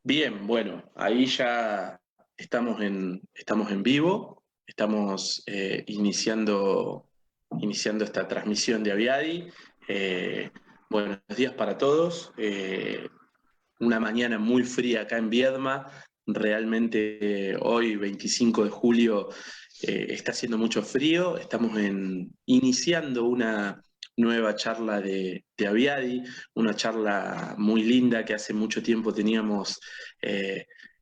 Bien, bueno, ahí ya estamos en vivo, estamos iniciando esta transmisión de Aviadi. Eh, Buenos días para todos. Una mañana muy fría acá en Viedma. Realmente hoy, 25 de julio, está haciendo mucho frío. Estamos iniciando una nueva charla de Aviadi, una charla muy linda que hace mucho tiempo teníamos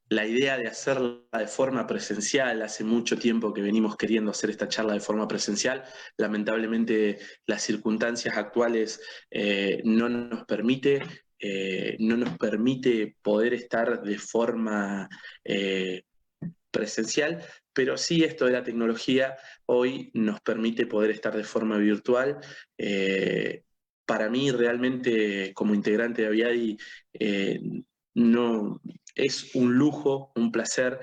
la idea de hacerla de forma presencial. Hace mucho tiempo que venimos queriendo hacer esta charla de forma presencial. Lamentablemente las circunstancias actuales no nos permite poder estar de forma presencial, pero sí esto de la tecnología hoy nos permite poder estar de forma virtual. Para mí realmente como integrante de Aviadi eh, no, es un lujo, un placer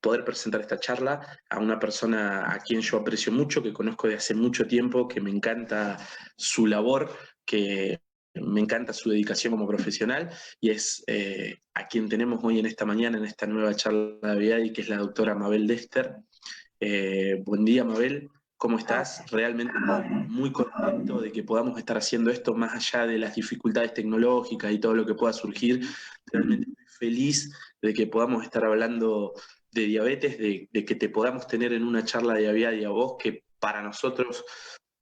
poder presentar esta charla a una persona a quien yo aprecio mucho, que conozco de hace mucho tiempo, que me encanta su labor, que me encanta su dedicación como profesional, y es a quien tenemos hoy en esta mañana, en esta nueva charla de Viadi, que es la doctora Mabel Dexter. Buen día, Mabel. ¿Cómo estás? Realmente muy contento de que podamos estar haciendo esto más allá de las dificultades tecnológicas y todo lo que pueda surgir. Realmente estoy feliz de que podamos estar hablando de diabetes, de que te podamos tener en una charla de Aviadi a vos, que para nosotros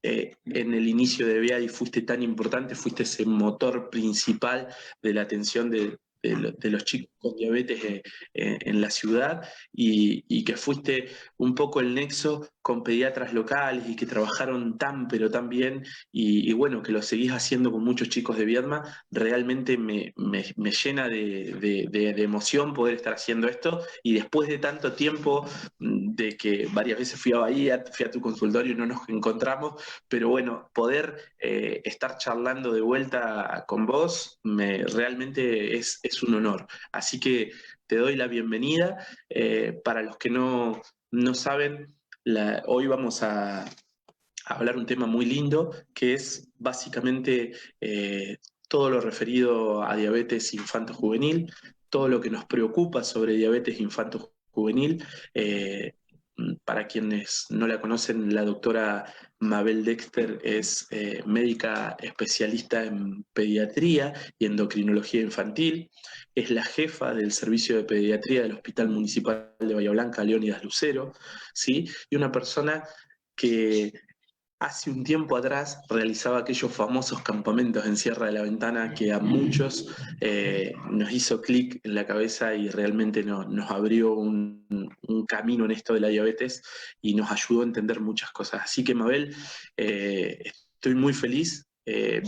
en el inicio de Aviadi fuiste tan importante, fuiste ese motor principal de la atención de los chicos con diabetes en la ciudad, y que fuiste un poco el nexo con pediatras locales y que trabajaron tan pero tan bien, y bueno, que lo seguís haciendo con muchos chicos de Viedma. Realmente me llena de emoción poder estar haciendo esto, y después de tanto tiempo, de que varias veces fui a Bahía, fui a tu consultorio y no nos encontramos, pero bueno, poder estar charlando de vuelta con vos realmente es un honor. Así que te doy la bienvenida. Para los que no saben, hoy vamos a hablar un tema muy lindo, que es básicamente todo lo referido a diabetes infanto-juvenil, todo lo que nos preocupa sobre diabetes infanto-juvenil. Para quienes no la conocen, la doctora Mabel Dexter es médica especialista en pediatría y endocrinología infantil. Es la jefa del servicio de pediatría del Hospital Municipal de Bahía Blanca, Leónidas Lucero, ¿sí? Y una persona que hace un tiempo atrás realizaba aquellos famosos campamentos en Sierra de la Ventana que a muchos nos hizo clic en la cabeza, y realmente nos abrió un camino en esto de la diabetes y nos ayudó a entender muchas cosas. Así que, Mabel, estoy muy feliz.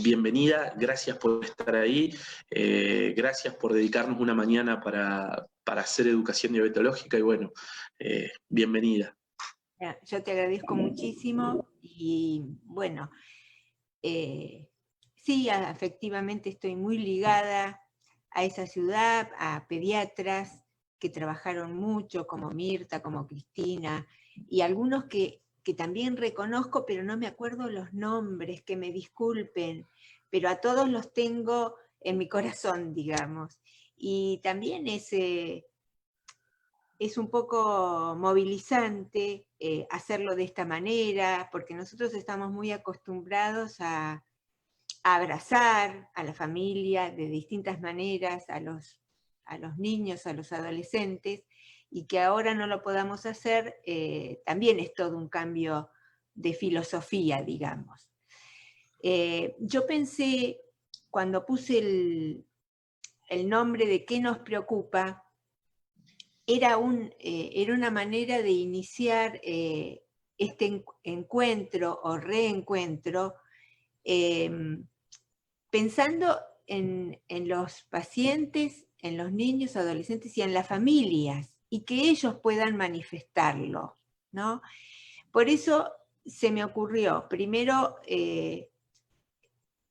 Bienvenida, gracias por estar ahí, gracias por dedicarnos una mañana para hacer educación diabetológica, y bueno, bienvenida. Yo te agradezco muchísimo y bueno, sí, efectivamente estoy muy ligada a esa ciudad, a pediatras que trabajaron mucho, como Mirta, como Cristina, y algunos que también reconozco, pero no me acuerdo los nombres, que me disculpen, pero a todos los tengo en mi corazón, digamos. Y también es un poco movilizante hacerlo de esta manera, porque nosotros estamos muy acostumbrados a abrazar a la familia de distintas maneras, a los niños, a los adolescentes, y que ahora no lo podamos hacer, también es todo un cambio de filosofía, digamos. Yo pensé, cuando puse el nombre de qué nos preocupa, era una manera de iniciar este encuentro o reencuentro pensando en los pacientes, en los niños, adolescentes y en las familias, y que ellos puedan manifestarlo, ¿no? Por eso se me ocurrió primero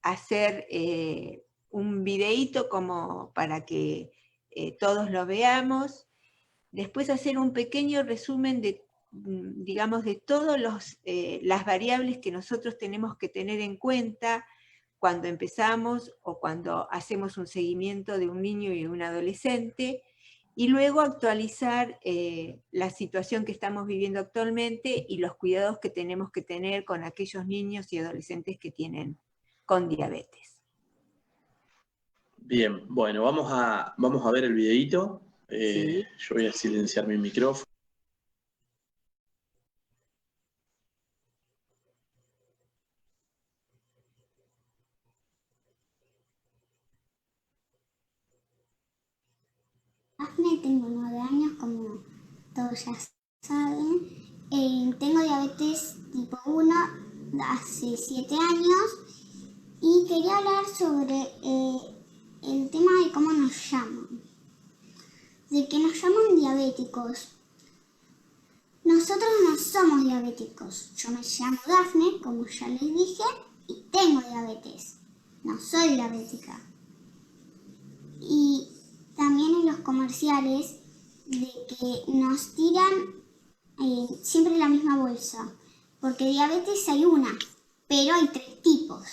hacer un videíto como para que todos lo veamos. Después hacer un pequeño resumen de, digamos, de todas las variables que nosotros tenemos que tener en cuenta cuando empezamos o cuando hacemos un seguimiento de un niño y un adolescente, y luego actualizar la situación que estamos viviendo actualmente y los cuidados que tenemos que tener con aquellos niños y adolescentes que tienen con diabetes. Bien, bueno, vamos a ver el videíto. Sí. Yo voy a silenciar mi micrófono. Dafne, tengo 9 años, como todos ya saben. Tengo diabetes tipo 1 hace 7 años y quería hablar sobre el tema de cómo nos llaman. De que nos llaman diabéticos. Nosotros no somos diabéticos. Yo me llamo Dafne, como ya les dije, y tengo diabetes. No soy diabética. Y también en los comerciales de que nos tiran siempre la misma bolsa, porque diabetes hay una, pero hay 3 tipos: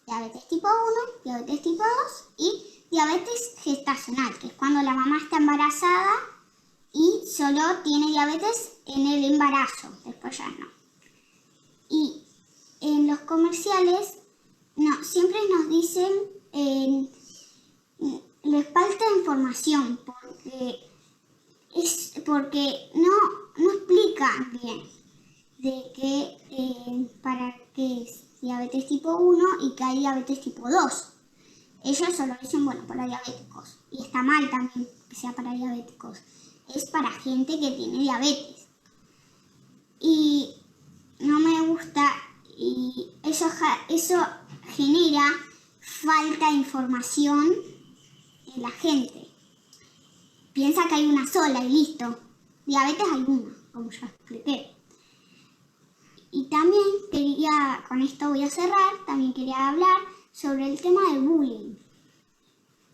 diabetes tipo 1, diabetes tipo 2 y diabetes gestacional, que es cuando la mamá está embarazada y solo tiene diabetes en el embarazo, después ya no. Y en los comerciales siempre nos dicen les falta información porque no explican bien de que para qué es diabetes tipo 1 y que hay diabetes tipo 2. Ellos solo dicen, bueno, para diabéticos. Y está mal también que sea para diabéticos. Es para gente que tiene diabetes. Y no me gusta, y eso genera falta de información en la gente. Piensa que hay una sola y listo. Diabetes hay una, como ya expliqué. Y también con esto voy a cerrar, también quería hablar sobre el tema del bullying.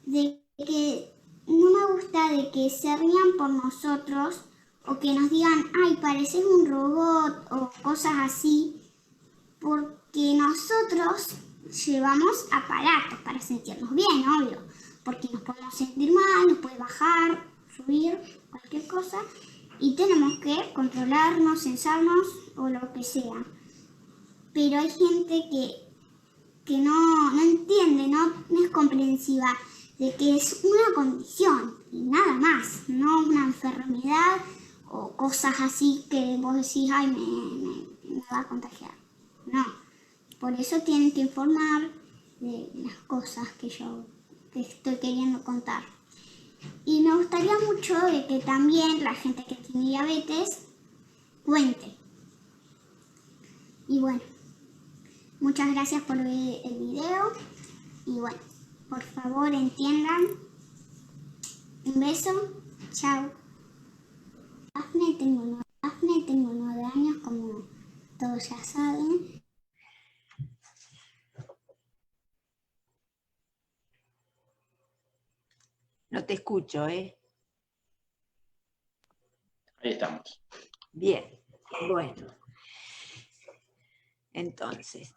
De que no me gusta de que se rían por nosotros o que nos digan, ay, pareces un robot o cosas así, porque nosotros llevamos aparatos para sentirnos bien, obvio, porque nos podemos sentir mal, nos puede bajar, subir, cualquier cosa, y tenemos que controlarnos, censarnos o lo que sea. Pero hay gente que no entiende, no es comprensiva de que es una condición y nada más, no una enfermedad o cosas así que vos decís, ay, me va a contagiar. No, por eso tienen que informar de las cosas que yo estoy queriendo contar. Y me gustaría mucho de que también la gente que tiene diabetes cuente. Y bueno, muchas gracias por ver el video. Y bueno, por favor entiendan. Un beso. Chao. Dafne, tengo 9 años, como todos ya saben. No te escucho, ¿eh? Ahí estamos. Bien, bueno. Entonces,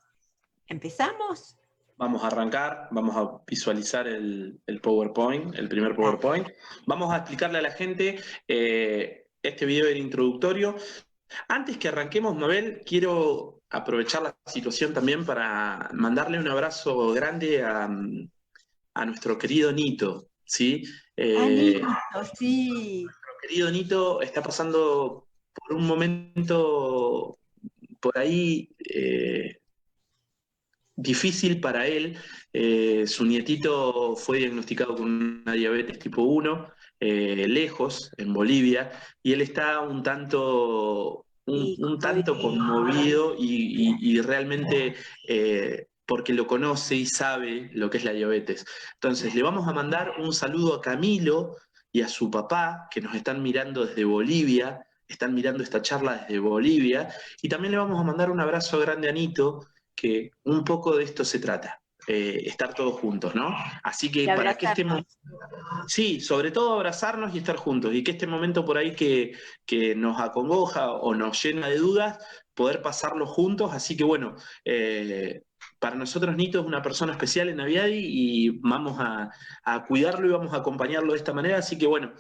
¿empezamos? Vamos a arrancar, vamos a visualizar el PowerPoint, el primer PowerPoint. Vamos a explicarle a la gente este video era introductorio. Antes que arranquemos, Mabel, quiero aprovechar la situación también para mandarle un abrazo grande a nuestro querido Nito, ¿sí? Nito, sí. Nuestro querido Nito está pasando por un momento por ahí difícil para él. Su nietito fue diagnosticado con una diabetes tipo 1, lejos, en Bolivia, y él está un tanto conmovido y realmente porque lo conoce y sabe lo que es la diabetes. Entonces, le vamos a mandar un saludo a Camilo y a su papá, que nos están mirando desde Bolivia, están mirando esta charla desde Bolivia, y también le vamos a mandar un abrazo grande a Nito, que un poco de esto se trata, estar todos juntos, ¿no? Así que para que este momento, sí, sobre todo abrazarnos y estar juntos, y que este momento por ahí que nos acongoja o nos llena de dudas, poder pasarlo juntos. Así que bueno, para nosotros Nito es una persona especial en Aviadi y vamos a cuidarlo y vamos a acompañarlo de esta manera, así que bueno,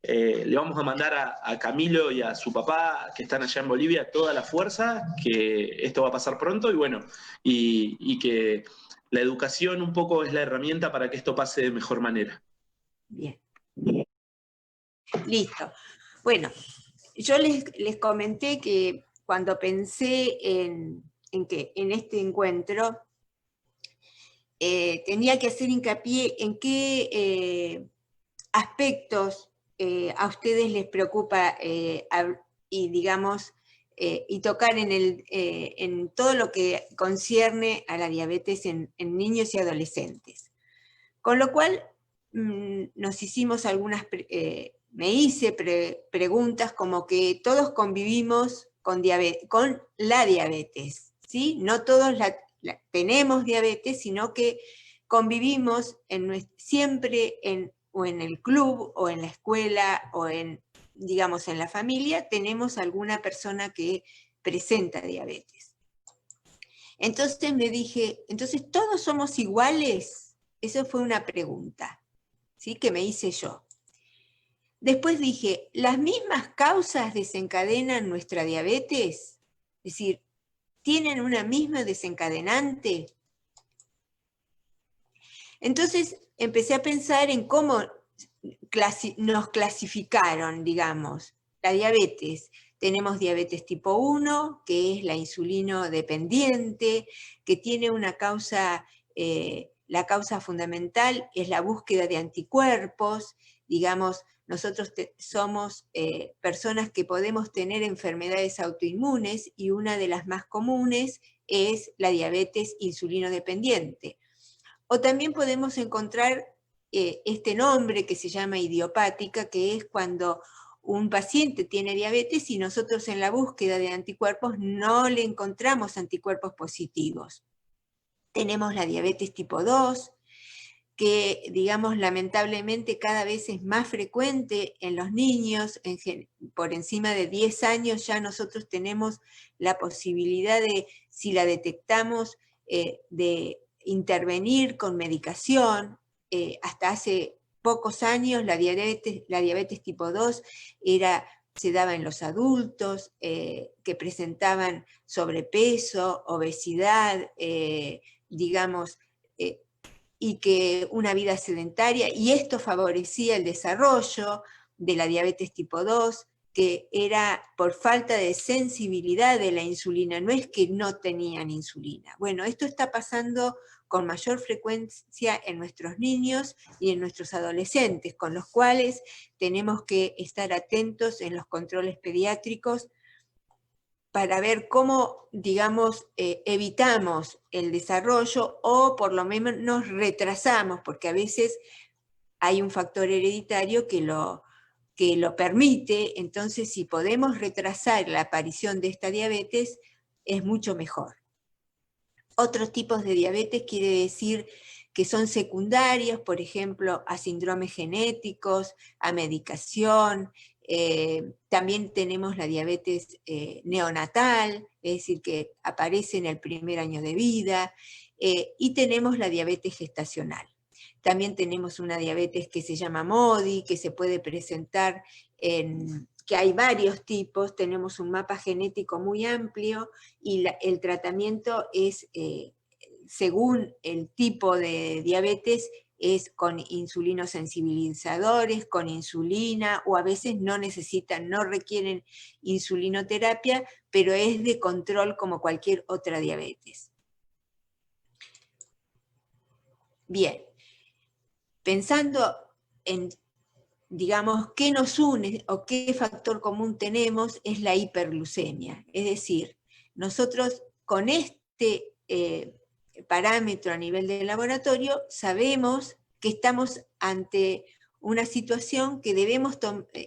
le vamos a mandar a Camilo y a su papá, que están allá en Bolivia, toda la fuerza, que esto va a pasar pronto y bueno, y que la educación un poco es la herramienta para que esto pase de mejor manera. Bien. Listo. Bueno, yo les comenté que cuando pensé en este encuentro, tenía que hacer hincapié en qué aspectos a ustedes les preocupa y digamos, y tocar en todo lo que concierne a la diabetes en niños y adolescentes. Con lo cual, nos hicimos me hice preguntas como que todos convivimos con la diabetes, ¿sí? No todos tenemos diabetes, sino que convivimos siempre o en el club, o en la escuela, o digamos, en la familia, tenemos alguna persona que presenta diabetes. Entonces me dije, ¿entonces todos somos iguales? Eso fue una pregunta, ¿sí? Que me hice yo. Después dije, ¿las mismas causas desencadenan nuestra diabetes? Es decir, ¿tienen una misma desencadenante? Entonces empecé a pensar en cómo nos clasificaron, digamos, la diabetes. Tenemos diabetes tipo 1, que es la insulino dependiente, que tiene una causa, la causa fundamental es la búsqueda de anticuerpos. Digamos, nosotros somos personas que podemos tener enfermedades autoinmunes y una de las más comunes es la diabetes insulino dependiente. O también podemos encontrar este nombre que se llama idiopática, que es cuando un paciente tiene diabetes y nosotros en la búsqueda de anticuerpos no le encontramos anticuerpos positivos. Tenemos la diabetes tipo 2, que digamos lamentablemente cada vez es más frecuente en los niños, por encima de 10 años ya nosotros tenemos la posibilidad de, si la detectamos, de intervenir con medicación. Hasta hace pocos años la diabetes tipo 2 se daba en los adultos que presentaban sobrepeso, obesidad, digamos, y que una vida sedentaria, y esto favorecía el desarrollo de la diabetes tipo 2, que era por falta de sensibilidad de la insulina, no es que no tenían insulina. Bueno, esto está pasando con mayor frecuencia en nuestros niños y en nuestros adolescentes, con los cuales tenemos que estar atentos en los controles pediátricos para ver cómo, digamos, evitamos el desarrollo o por lo menos nos retrasamos, porque a veces hay un factor hereditario que lo permite. Entonces si podemos retrasar la aparición de esta diabetes, es mucho mejor. Otros tipos de diabetes quiere decir que son secundarios, por ejemplo, a síndromes genéticos, a medicación. También tenemos la diabetes neonatal, es decir, que aparece en el primer año de vida, y tenemos la diabetes gestacional. También tenemos una diabetes que se llama MODY, que se puede presentar que hay varios tipos, tenemos un mapa genético muy amplio y el tratamiento es, según el tipo de diabetes, es con insulinosensibilizadores, con insulina, o a veces no requieren insulinoterapia, pero es de control como cualquier otra diabetes. Bien, pensando en, digamos, qué nos une o qué factor común tenemos, es la hiperglucemia. Es decir, nosotros con este parámetro a nivel de laboratorio sabemos que estamos ante una situación que debemos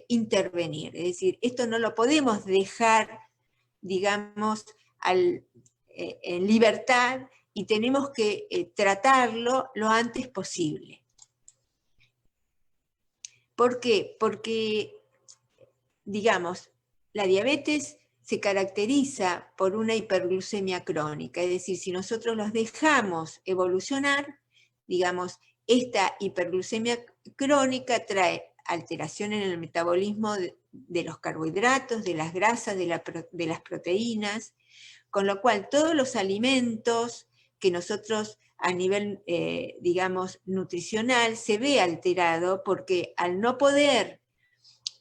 intervenir. Es decir, esto no lo podemos dejar, digamos, en libertad, y tenemos que tratarlo lo antes posible. ¿Por qué? Porque, digamos, la diabetes se caracteriza por una hiperglucemia crónica, es decir, si nosotros los dejamos evolucionar, digamos, esta hiperglucemia crónica trae alteración en el metabolismo de los carbohidratos, de las grasas, de las proteínas, con lo cual todos los alimentos que nosotros a nivel, digamos, nutricional se ve alterado porque al no poder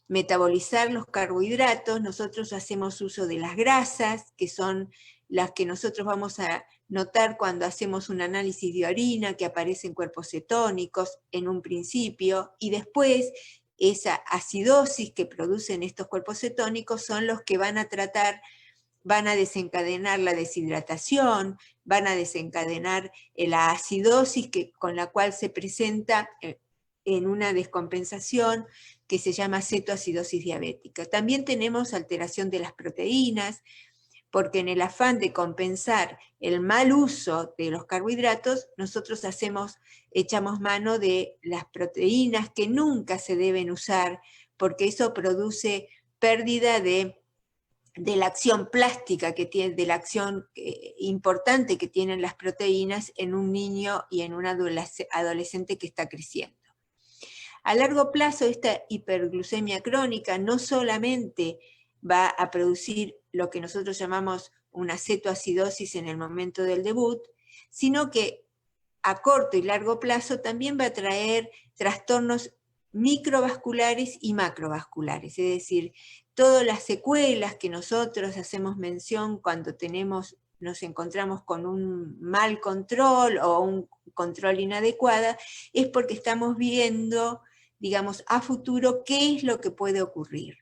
metabolizar los carbohidratos, nosotros hacemos uso de las grasas, que son las que nosotros vamos a notar cuando hacemos un análisis de orina, que aparecen cuerpos cetónicos en un principio, y después esa acidosis que producen estos cuerpos cetónicos son los que van a desencadenar la deshidratación, van a desencadenar la acidosis con la cual se presenta en una descompensación que se llama cetoacidosis diabética. También tenemos alteración de las proteínas, porque en el afán de compensar el mal uso de los carbohidratos, nosotros echamos mano de las proteínas que nunca se deben usar, porque eso produce pérdida de la acción plástica que tiene, de la acción importante que tienen las proteínas en un niño y en un adolescente que está creciendo. A largo plazo, esta hiperglucemia crónica no solamente va a producir lo que nosotros llamamos una cetoacidosis en el momento del debut, sino que a corto y largo plazo también va a traer trastornos microvasculares y macrovasculares, es decir, todas las secuelas que nosotros hacemos mención cuando nos encontramos con un mal control o un control inadecuado, es porque estamos viendo, digamos, a futuro qué es lo que puede ocurrir.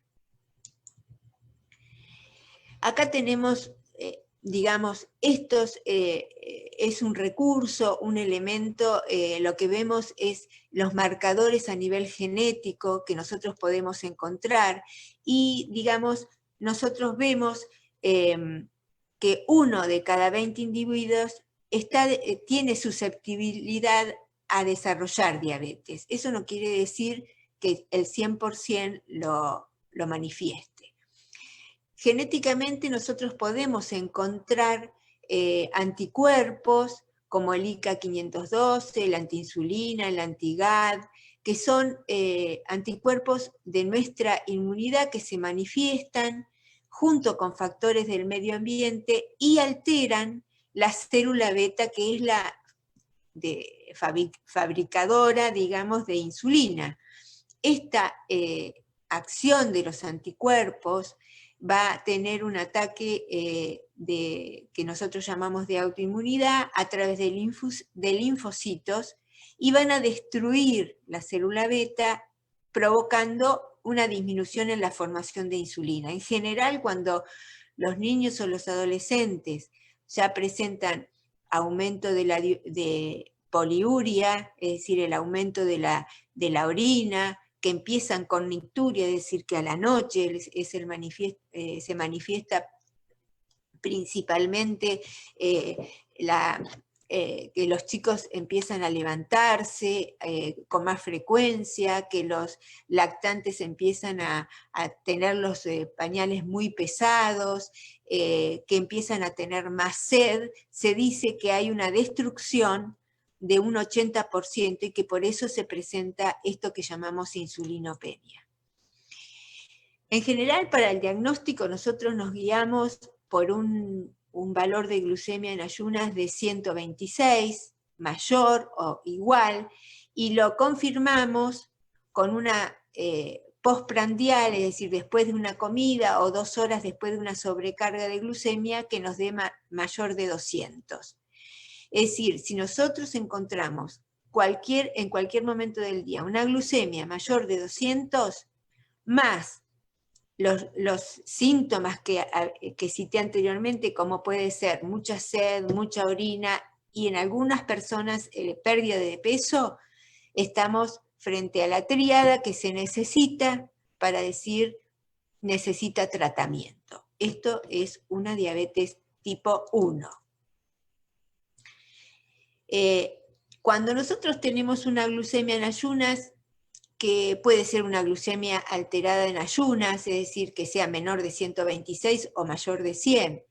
Acá tenemos, digamos, es un recurso, un elemento, lo que vemos es los marcadores a nivel genético que nosotros podemos encontrar y, digamos, nosotros vemos que 1 de cada 20 individuos tiene susceptibilidad a desarrollar diabetes. Eso no quiere decir que el 100% lo manifieste. Genéticamente nosotros podemos encontrar anticuerpos como el ICA512, el antiinsulina, el anti-GAD, que son anticuerpos de nuestra inmunidad que se manifiestan junto con factores del medio ambiente y alteran la célula beta, que es la fabricadora, digamos, de insulina. Esta acción de los anticuerpos va a tener un ataque que nosotros llamamos de autoinmunidad a través de linfocitos y van a destruir la célula beta provocando una disminución en la formación de insulina. En general, cuando los niños o los adolescentes ya presentan aumento de poliuria, es decir, el aumento de la orina, que empiezan con nicturia, es decir, que a la noche se manifiesta principalmente que los chicos empiezan a levantarse con más frecuencia, que los lactantes empiezan a tener los pañales muy pesados, que empiezan a tener más sed, se dice que hay una destrucción de un 80% y que por eso se presenta esto que llamamos insulinopenia. En general, para el diagnóstico nosotros nos guiamos por un valor de glucemia en ayunas de 126, mayor o igual, y lo confirmamos con una postprandial, es decir, después de una comida o 2 horas después de una sobrecarga de glucemia que nos dé mayor de 200. Es decir, si nosotros encontramos en cualquier momento del día una glucemia mayor de 200, más los síntomas que cité anteriormente, como puede ser mucha sed, mucha orina y en algunas personas pérdida de peso, estamos frente a la tríada que se necesita para decir necesita tratamiento. Esto es una diabetes tipo 1. Cuando nosotros tenemos una glucemia en ayunas, que puede ser una glucemia alterada en ayunas, es decir, que sea menor de 126 o mayor de 100.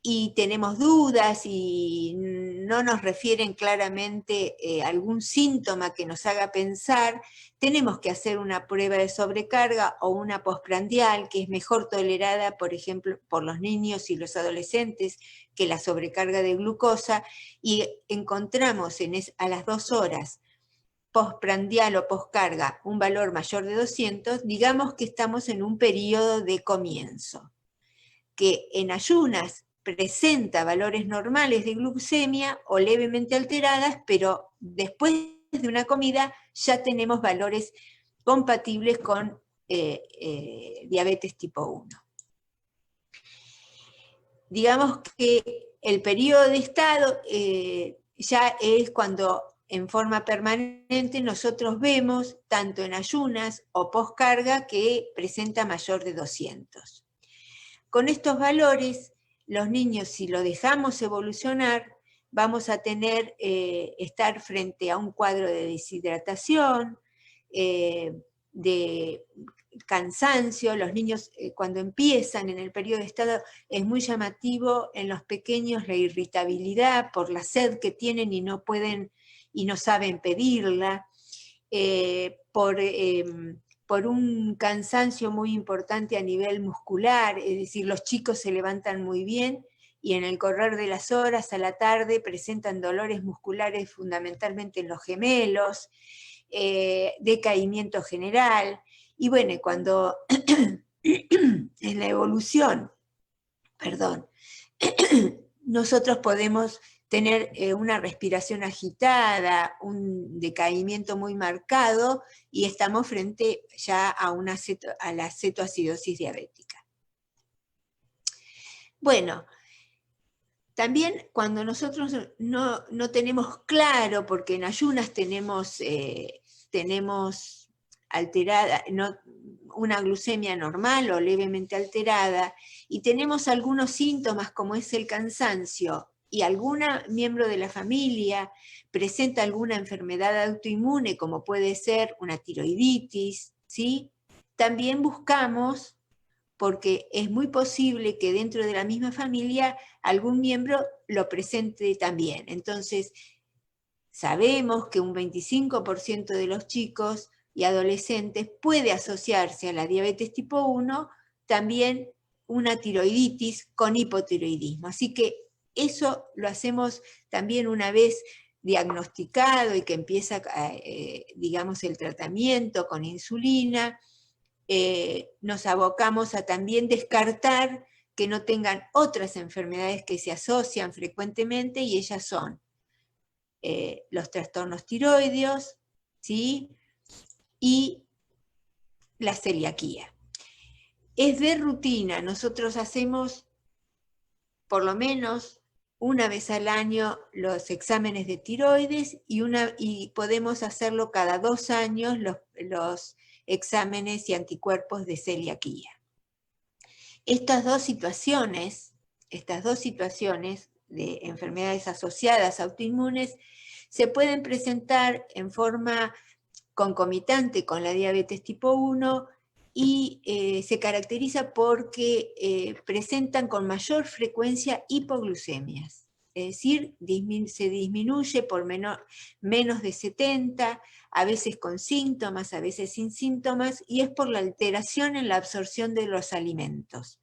Y tenemos dudas y no nos refieren claramente algún síntoma que nos haga pensar, tenemos que hacer una prueba de sobrecarga o una postprandial que es mejor tolerada, por ejemplo, por los niños y los adolescentes que la sobrecarga de glucosa, y encontramos a las 2 horas postprandial o postcarga un valor mayor de 200, digamos que estamos en un periodo de comienzo, que en ayunas presenta valores normales de glucemia o levemente alteradas, pero después de una comida ya tenemos valores compatibles con diabetes tipo 1. Digamos que el periodo de estado ya es cuando en forma permanente nosotros vemos, tanto en ayunas o postcarga, que presenta mayor de 200. Con estos valores, los niños, si lo dejamos evolucionar, vamos a estar frente a un cuadro de deshidratación, de cansancio. Los niños cuando empiezan en el periodo de estado es muy llamativo en los pequeños la irritabilidad por la sed que tienen y no pueden y no saben pedirla, por un cansancio muy importante a nivel muscular, es decir, los chicos se levantan muy bien y en el correr de las horas a la tarde presentan dolores musculares fundamentalmente en los gemelos, decaimiento general, y bueno, cuando en la evolución, nosotros podemos tener una respiración agitada, un decaimiento muy marcado, y estamos frente ya a la cetoacidosis diabética. Bueno, también cuando nosotros no tenemos claro, porque en ayunas tenemos alterada, una glucemia normal o levemente alterada, y tenemos algunos síntomas como es el cansancio, y algún miembro de la familia presenta alguna enfermedad autoinmune, como puede ser una tiroiditis, ¿sí? También buscamos, porque es muy posible que dentro de la misma familia algún miembro lo presente también. Entonces, sabemos que un 25% de los chicos y adolescentes puede asociarse a la diabetes tipo 1 también una tiroiditis con hipotiroidismo. Así que eso lo hacemos también una vez diagnosticado y que empieza, digamos, el tratamiento con insulina. Nos abocamos a también descartar que no tengan otras enfermedades que se asocian frecuentemente, y ellas son los trastornos tiroideos, ¿sí? Y la celiaquía. Es de rutina, nosotros hacemos por lo menos una vez al año los exámenes de tiroides y podemos hacerlo cada 2 años los exámenes y anticuerpos de celiaquía. Estas dos situaciones de enfermedades asociadas autoinmunes se pueden presentar en forma concomitante con la diabetes tipo 1 y se caracteriza porque presentan con mayor frecuencia hipoglucemias, es decir, se disminuye por menos de 70, a veces con síntomas, a veces sin síntomas, y es por la alteración en la absorción de los alimentos.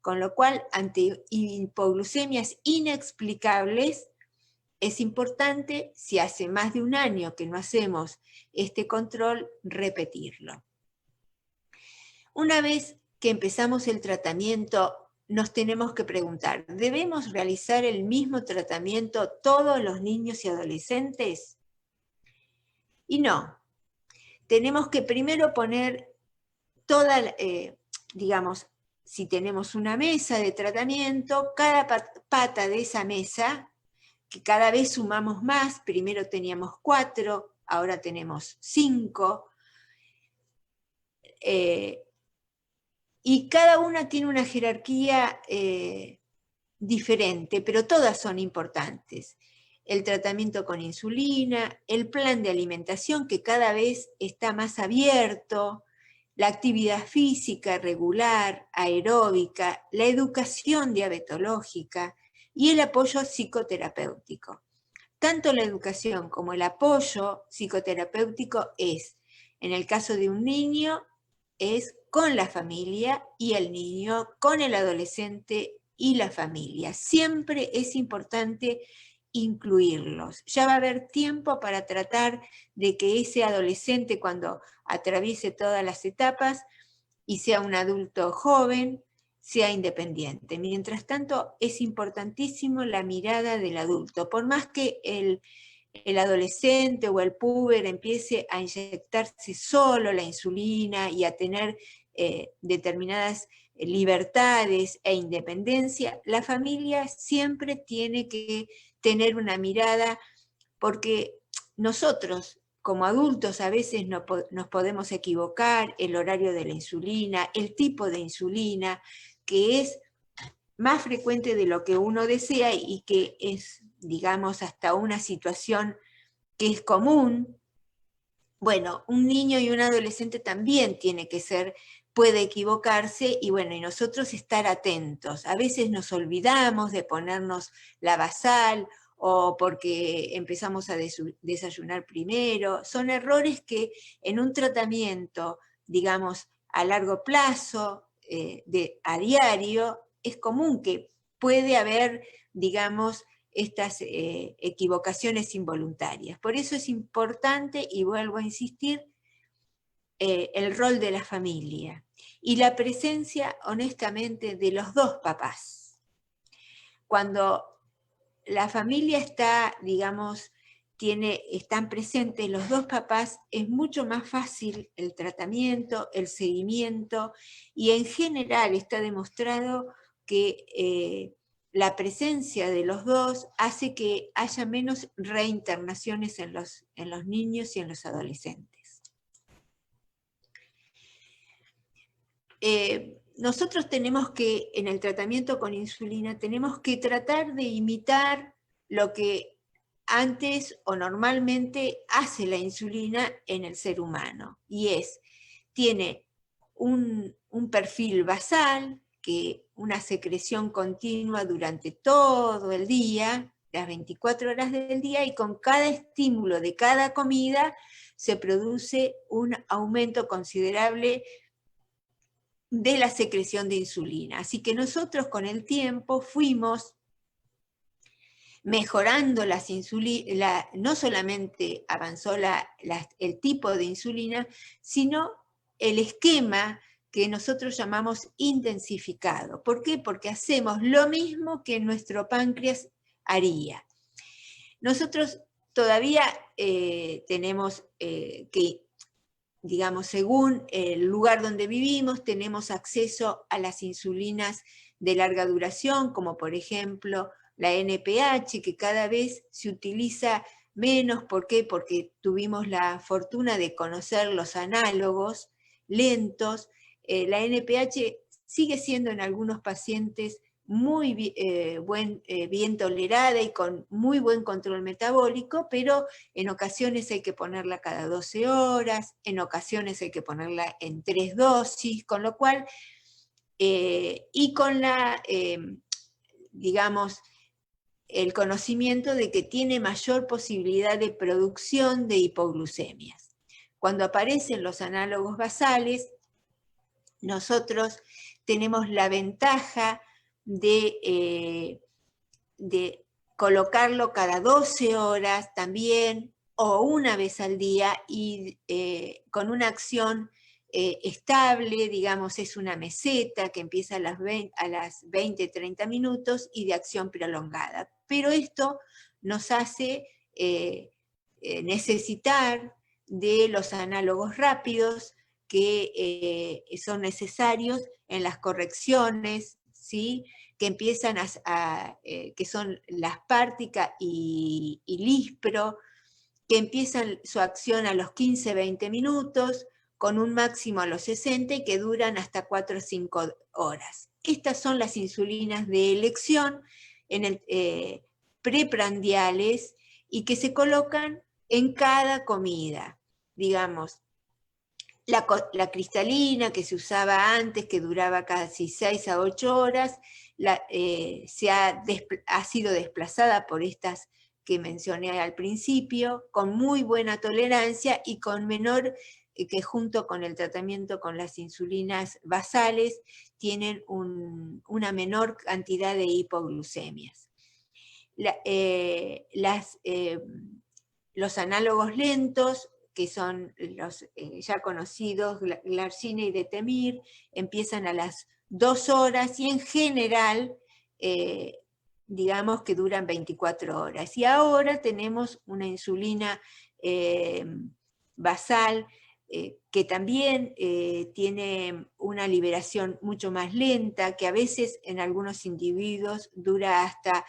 Con lo cual, ante hipoglucemias inexplicables, es importante, si hace más de un año que no hacemos este control, repetirlo. Una vez que empezamos el tratamiento, nos tenemos que preguntar, ¿debemos realizar el mismo tratamiento todos los niños y adolescentes? Y no. Tenemos que primero poner digamos, si tenemos una mesa de tratamiento, cada pata de esa mesa, que cada vez sumamos más, primero teníamos 4, ahora tenemos 5, y cada una tiene una jerarquía diferente, pero todas son importantes. el tratamiento con insulina, el plan de alimentación que cada vez está más abierto, la actividad física regular, aeróbica, la educación diabetológica y el apoyo psicoterapéutico. Tanto la educación como el apoyo psicoterapéutico es, en el caso de un niño, es con la familia y el niño con el adolescente y la familia. Siempre es importante incluirlos. Ya va a haber tiempo para tratar de que ese adolescente, cuando atraviese todas las etapas y sea un adulto joven, sea independiente. Mientras tanto, es importantísimo la mirada del adulto. Por más que el adolescente o el puber empiece a inyectarse solo la insulina y a tener determinadas libertades e independencia, la familia siempre tiene que tener una mirada, porque nosotros como adultos a veces nos podemos equivocar, el horario de la insulina, el tipo de insulina, que es más frecuente de lo que uno desea y que es, digamos, hasta una situación que es común. Bueno, un niño y un adolescente también puede equivocarse y bueno, y nosotros estar atentos. A veces nos olvidamos de ponernos la basal o porque empezamos a desayunar primero. Son errores que en un tratamiento, digamos, a largo plazo, a diario, es común que puede haber, digamos, estas equivocaciones involuntarias. Por eso es importante, y vuelvo a insistir, el rol de la familia y la presencia, honestamente, de los dos papás. Cuando la familia está, digamos, están presentes los dos papás, es mucho más fácil el tratamiento, el seguimiento, y en general está demostrado que la presencia de los dos hace que haya menos reinternaciones en los niños y en los adolescentes. Nosotros tenemos que, en el tratamiento con insulina, tenemos que tratar de imitar lo que antes o normalmente hace la insulina en el ser humano, y tiene un perfil basal, una secreción continua durante todo el día, las 24 horas del día, y con cada estímulo de cada comida se produce un aumento considerable de la secreción de insulina. Así que nosotros con el tiempo fuimos mejorando las insulinas, no solamente avanzó el tipo de insulina, sino el esquema que nosotros llamamos intensificado. ¿Por qué? Porque hacemos lo mismo que nuestro páncreas haría. Nosotros todavía tenemos que, digamos, según el lugar donde vivimos, tenemos acceso a las insulinas de larga duración, como por ejemplo la NPH, que cada vez se utiliza menos. ¿Por qué? Porque tuvimos la fortuna de conocer los análogos lentos. La NPH sigue siendo en algunos pacientes muy bien tolerada y con muy buen control metabólico, pero en ocasiones hay que ponerla cada 12 horas, en ocasiones hay que ponerla en 3 dosis, con lo cual, y con digamos, el conocimiento de que tiene mayor posibilidad de producción de hipoglucemias. Cuando aparecen los análogos basales, nosotros tenemos la ventaja de colocarlo cada 12 horas también, o una vez al día, y con una acción estable, digamos, es una meseta que empieza a las 20, 30 minutos y de acción prolongada. Pero esto nos hace necesitar de los análogos rápidos que son necesarios en las correcciones, ¿sí? Que empiezan que son la Aspártica y Lispro, que empiezan su acción a los 15-20 minutos, con un máximo a los 60 y que duran hasta 4 o 5 horas. Estas son las insulinas de elección preprandiales y que se colocan en cada comida. Digamos, la cristalina que se usaba antes, que duraba casi 6 a 8 horas, ha sido desplazada por estas que mencioné al principio, con muy buena tolerancia y con menor, que junto con el tratamiento con las insulinas basales, tienen una menor cantidad de hipoglucemias. Los análogos lentos, que son los ya conocidos, Glargine y Detemir, empiezan a las 2 horas y en general, digamos que duran 24 horas. Y ahora tenemos una insulina basal que también tiene una liberación mucho más lenta, que a veces en algunos individuos dura hasta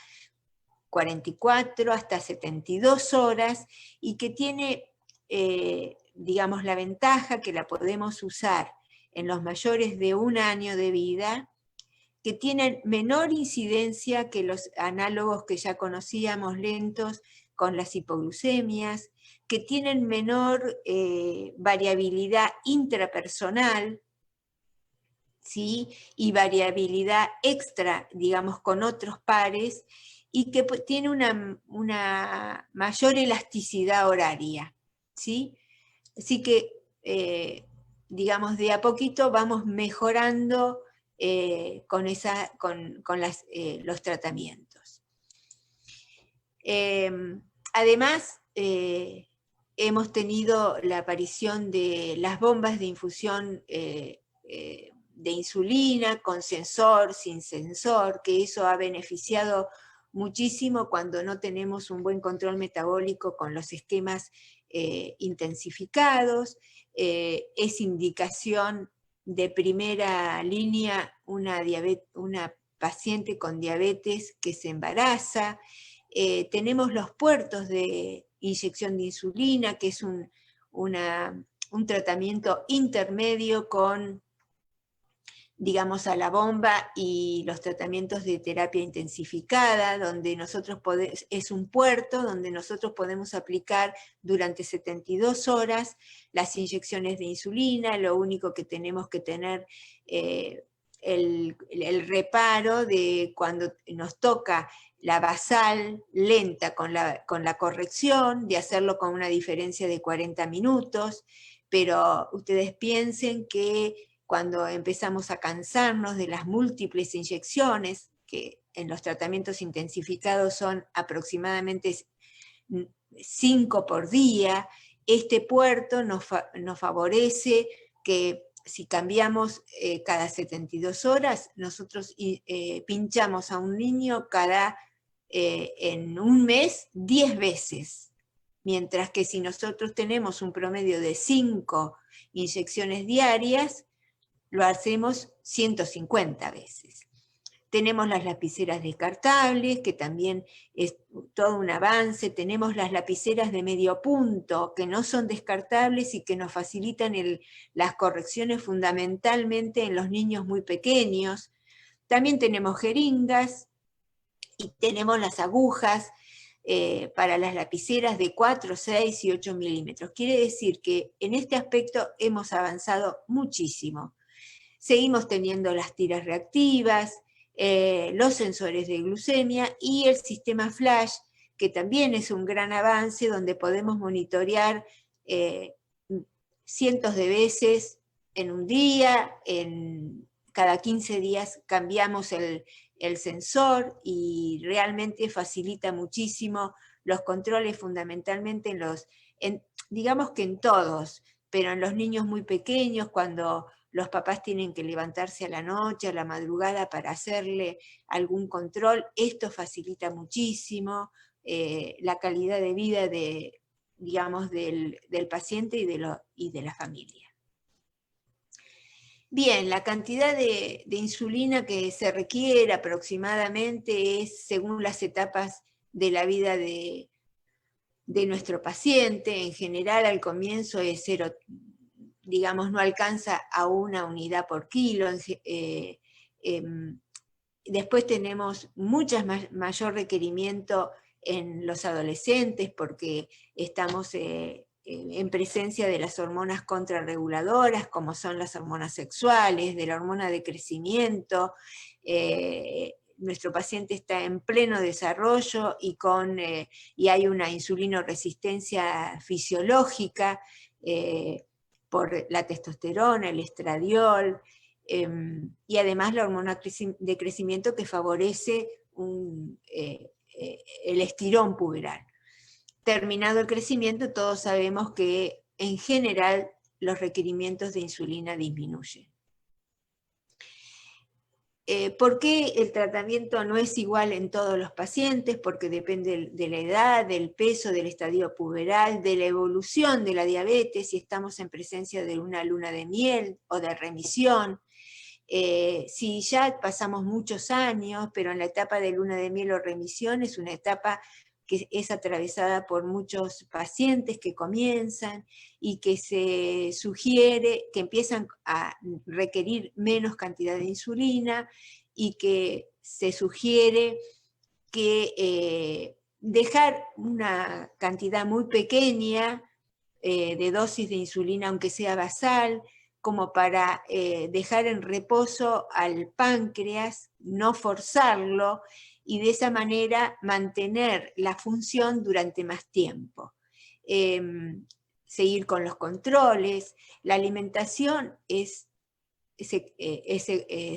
44 hasta 72 horas y que tiene, digamos, la ventaja que la podemos usar en los mayores de 1 año de vida, que tienen menor incidencia que los análogos que ya conocíamos lentos con las hipoglucemias, que tienen menor variabilidad intrapersonal, ¿sí? Y variabilidad extra, digamos, con otros pares, y que tiene una mayor elasticidad horaria, ¿sí? Así que, digamos, de a poquito vamos mejorando con los tratamientos. Además, hemos tenido la aparición de las bombas de infusión de insulina, con sensor, sin sensor, que eso ha beneficiado muchísimo cuando no tenemos un buen control metabólico con los esquemas intensificados. Es indicación de primera línea una paciente con diabetes que se embaraza. Tenemos los puertos de inyección de insulina, que es un tratamiento intermedio con, digamos, a la bomba y los tratamientos de terapia intensificada, donde es un puerto donde nosotros podemos aplicar durante 72 horas las inyecciones de insulina. Lo único que tenemos que tener el reparo de cuando nos toca la basal lenta con la corrección, de hacerlo con una diferencia de 40 minutos, pero ustedes piensen que cuando empezamos a cansarnos de las múltiples inyecciones, que en los tratamientos intensificados son aproximadamente 5 por día, este puerto nos favorece que si cambiamos cada 72 horas, nosotros pinchamos a un niño en un mes 10 veces, mientras que si nosotros tenemos un promedio de 5 inyecciones diarias, lo hacemos 150 veces. Tenemos las lapiceras descartables, que también es todo un avance. Tenemos las lapiceras de medio punto, que no son descartables y que nos facilitan las correcciones fundamentalmente en los niños muy pequeños. También tenemos jeringas y tenemos las agujas para las lapiceras de 4, 6 y 8 milímetros. Quiere decir que en este aspecto hemos avanzado muchísimo. Seguimos teniendo las tiras reactivas, los sensores de glucemia y el sistema flash, que también es un gran avance donde podemos monitorear cientos de veces en un día, cada 15 días cambiamos el sensor y realmente facilita muchísimo los controles fundamentalmente digamos que en todos, pero en los niños muy pequeños, cuando los papás tienen que levantarse a la noche, a la madrugada para hacerle algún control, esto facilita muchísimo la calidad de vida digamos, del paciente y de la familia. Bien, la cantidad de insulina que se requiere aproximadamente es según las etapas de la vida de nuestro paciente. En general, al comienzo es 0, digamos, no alcanza a 1 unidad por kilo. Después tenemos mayor requerimiento en los adolescentes porque estamos en presencia de las hormonas contrarreguladoras, como son las hormonas sexuales, de la hormona de crecimiento. Nuestro paciente está en pleno desarrollo y hay una insulinoresistencia fisiológica por la testosterona, el estradiol, y además la hormona de crecimiento que favorece el estirón puberal. Terminado el crecimiento, todos sabemos que en general los requerimientos de insulina disminuyen. ¿Por qué el tratamiento no es igual en todos los pacientes? Porque depende de la edad, del peso, del estadio puberal, de la evolución de la diabetes, si estamos en presencia de una luna de miel o de remisión. Si ya pasamos muchos años, pero en la etapa de luna de miel o remisión es una etapa que es atravesada por muchos pacientes que comienzan y que se sugiere que empiezan a requerir menos cantidad de insulina y que se sugiere que dejar una cantidad muy pequeña de dosis de insulina, aunque sea basal, como para dejar en reposo al páncreas, no forzarlo, y de esa manera mantener la función durante más tiempo. Seguir con los controles. La alimentación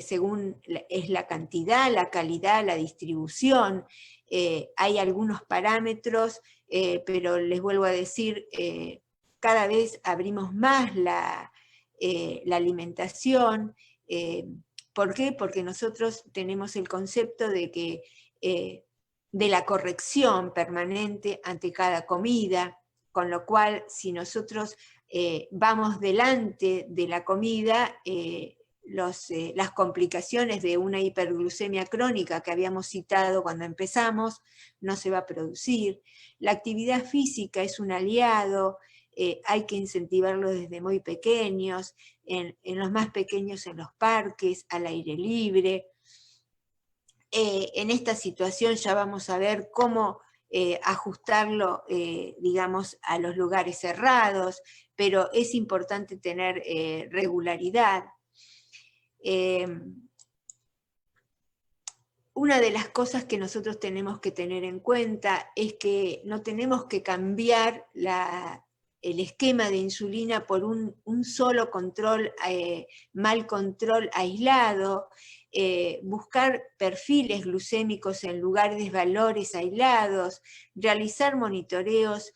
según es la cantidad, la calidad, la distribución. Hay algunos parámetros, pero les vuelvo a decir, cada vez abrimos más la alimentación. ¿Por qué? Porque nosotros tenemos el concepto de que de la corrección permanente ante cada comida, con lo cual si nosotros vamos delante de la comida, las complicaciones de una hiperglucemia crónica que habíamos citado cuando empezamos no se va a producir. La actividad física es un aliado, hay que incentivarlo desde muy pequeños, en los más pequeños en los parques, al aire libre. En esta situación ya vamos a ver cómo ajustarlo, digamos, a los lugares cerrados, pero es importante tener regularidad. Una de las cosas que nosotros tenemos que tener en cuenta es que no tenemos que cambiar el esquema de insulina por un solo control, mal control aislado, buscar perfiles glucémicos en lugares de valores aislados, realizar monitoreos,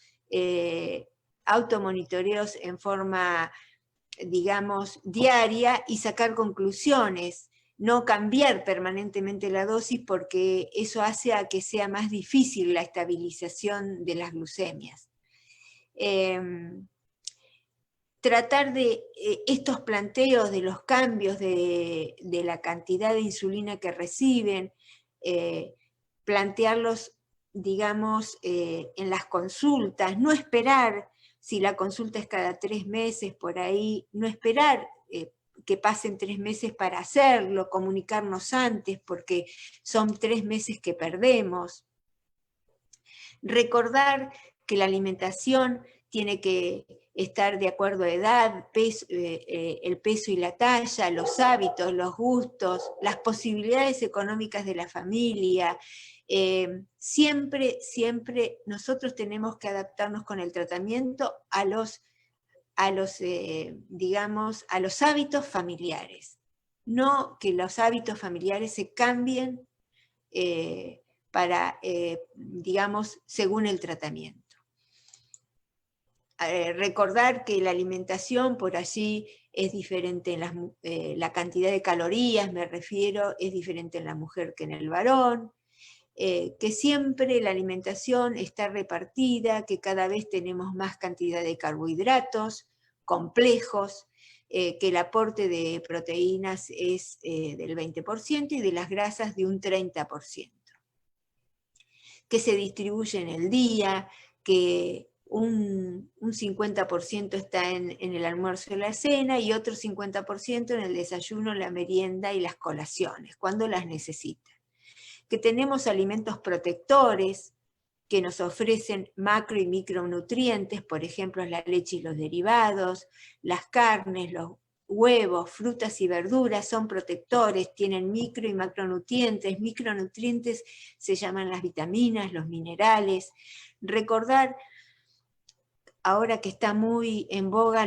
automonitoreos en forma, digamos, diaria y sacar conclusiones, no cambiar permanentemente la dosis porque eso hace a que sea más difícil la estabilización de las glucemias. Tratar de estos planteos de los cambios de la cantidad de insulina que reciben, plantearlos, digamos, en las consultas, no esperar, si la consulta es cada 3 meses por ahí, no esperar que pasen 3 meses para hacerlo, comunicarnos antes porque son 3 meses que perdemos. Recordar que la alimentación tiene que estar de acuerdo a edad, el peso y la talla, los hábitos, los gustos, las posibilidades económicas de la familia. Siempre nosotros tenemos que adaptarnos con el tratamiento a los hábitos familiares. No que los hábitos familiares se cambien digamos, según el tratamiento. Recordar que la alimentación por allí es diferente, la cantidad de calorías, me refiero, es diferente en la mujer que en el varón, que siempre la alimentación está repartida, que cada vez tenemos más cantidad de carbohidratos complejos, que el aporte de proteínas es del 20% y de las grasas de un 30%. Que se distribuye en el día, que un 50% está en el almuerzo y la cena y otro 50% en el desayuno, la merienda y las colaciones, cuando las necesitan. Que tenemos alimentos protectores, que nos ofrecen macro y micronutrientes, por ejemplo la leche y los derivados, las carnes, los huevos, frutas y verduras son protectores, tienen micro y macronutrientes. Micronutrientes se llaman las vitaminas, los minerales. Recordar, ahora que está muy en boga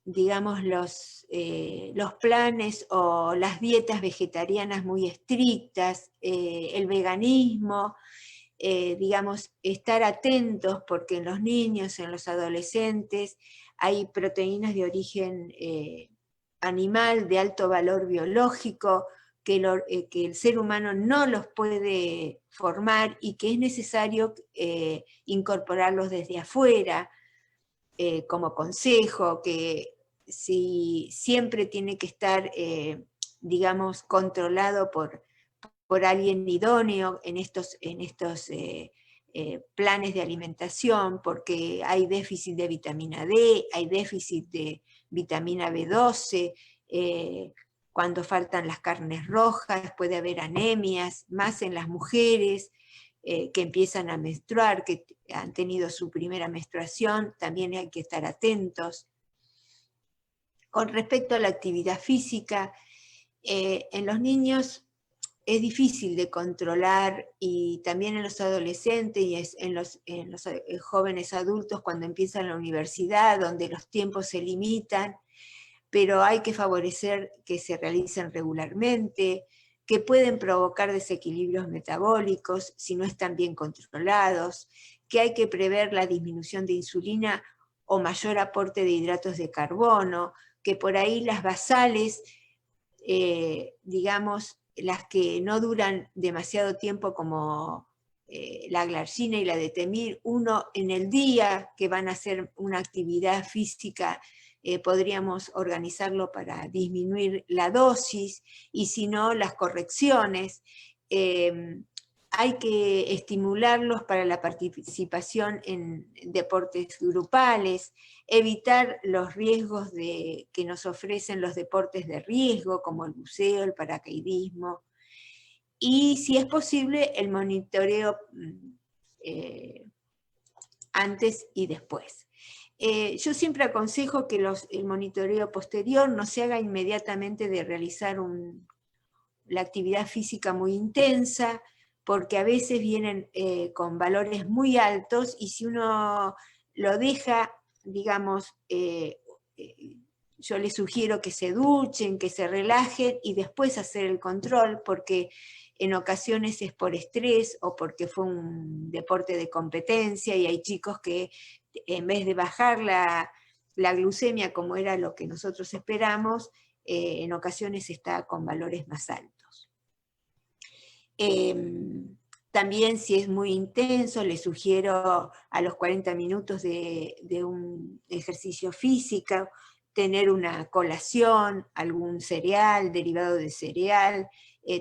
digamos, los planes o las dietas vegetarianas muy estrictas, el veganismo, digamos, estar atentos porque en los niños, en los adolescentes, hay proteínas de origen animal de alto valor biológico, que el ser humano no los puede formar y que es necesario incorporarlos desde afuera, como consejo, que siempre tiene que estar, digamos, controlado por alguien idóneo en estos planes de alimentación, porque hay déficit de vitamina D, hay déficit de vitamina B12, cuando faltan las carnes rojas puede haber anemias, más en las mujeres que empiezan a menstruar, que han tenido su primera menstruación, también hay que estar atentos. Con respecto a la actividad física, en los niños es difícil de controlar, y también en los adolescentes y en los jóvenes adultos cuando empiezan la universidad, donde los tiempos se limitan, pero hay que favorecer que se realicen regularmente, que pueden provocar desequilibrios metabólicos si no están bien controlados, que hay que prever la disminución de insulina o mayor aporte de hidratos de carbono, que por ahí las basales, digamos, las que no duran demasiado tiempo como la glargina y la detemir, uno en el día que van a hacer una actividad física, podríamos organizarlo para disminuir la dosis, y si no, las correcciones. Hay que estimularlos para la participación en deportes grupales, evitar los riesgos que nos ofrecen los deportes de riesgo, como el buceo, el paracaidismo, y si es posible, el monitoreo antes y después. Yo siempre aconsejo que el monitoreo posterior no se haga inmediatamente de realizar la actividad física muy intensa, porque a veces vienen con valores muy altos, y si uno lo deja, digamos, yo les sugiero que se duchen, que se relajen y después hacer el control, porque en ocasiones es por estrés o porque fue un deporte de competencia y hay chicos que en vez de bajar la glucemia como era lo que nosotros esperamos, en ocasiones está con valores más altos. También si es muy intenso, les sugiero a los 40 minutos de un ejercicio físico, tener una colación, algún cereal, derivado de cereal,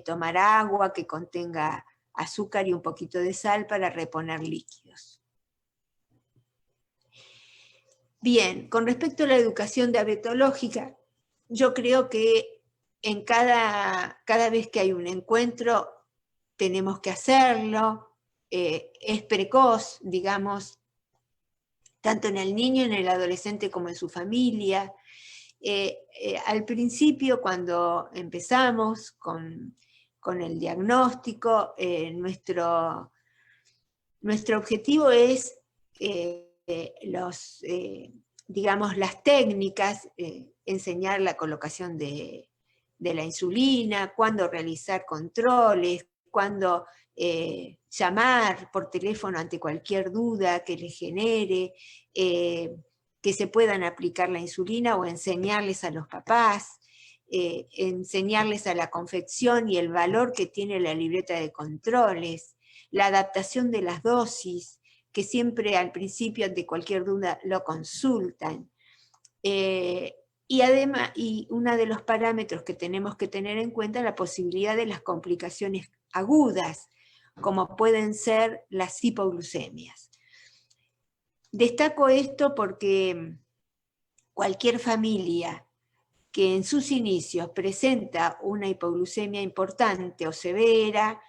tomar agua que contenga azúcar y un poquito de sal para reponer líquidos. Bien, con respecto a la educación diabetológica, yo creo que en cada vez que hay un encuentro tenemos que hacerlo, es precoz, digamos, tanto en el niño, en el adolescente como en su familia. Al principio, cuando empezamos con el diagnóstico, nuestro objetivo es digamos, las técnicas, enseñar la colocación de la insulina, cuándo realizar controles, cuándo llamar por teléfono ante cualquier duda que les genere, que se puedan aplicar la insulina, o enseñarles a los papás, enseñarles a la confección y el valor que tiene la libreta de controles, la adaptación de las dosis, que siempre al principio ante cualquier duda lo consultan. Y además, uno de los parámetros que tenemos que tener en cuenta es la posibilidad de las complicaciones agudas, como pueden ser las hipoglucemias. Destaco esto porque cualquier familia que en sus inicios presenta una hipoglucemia importante o severa,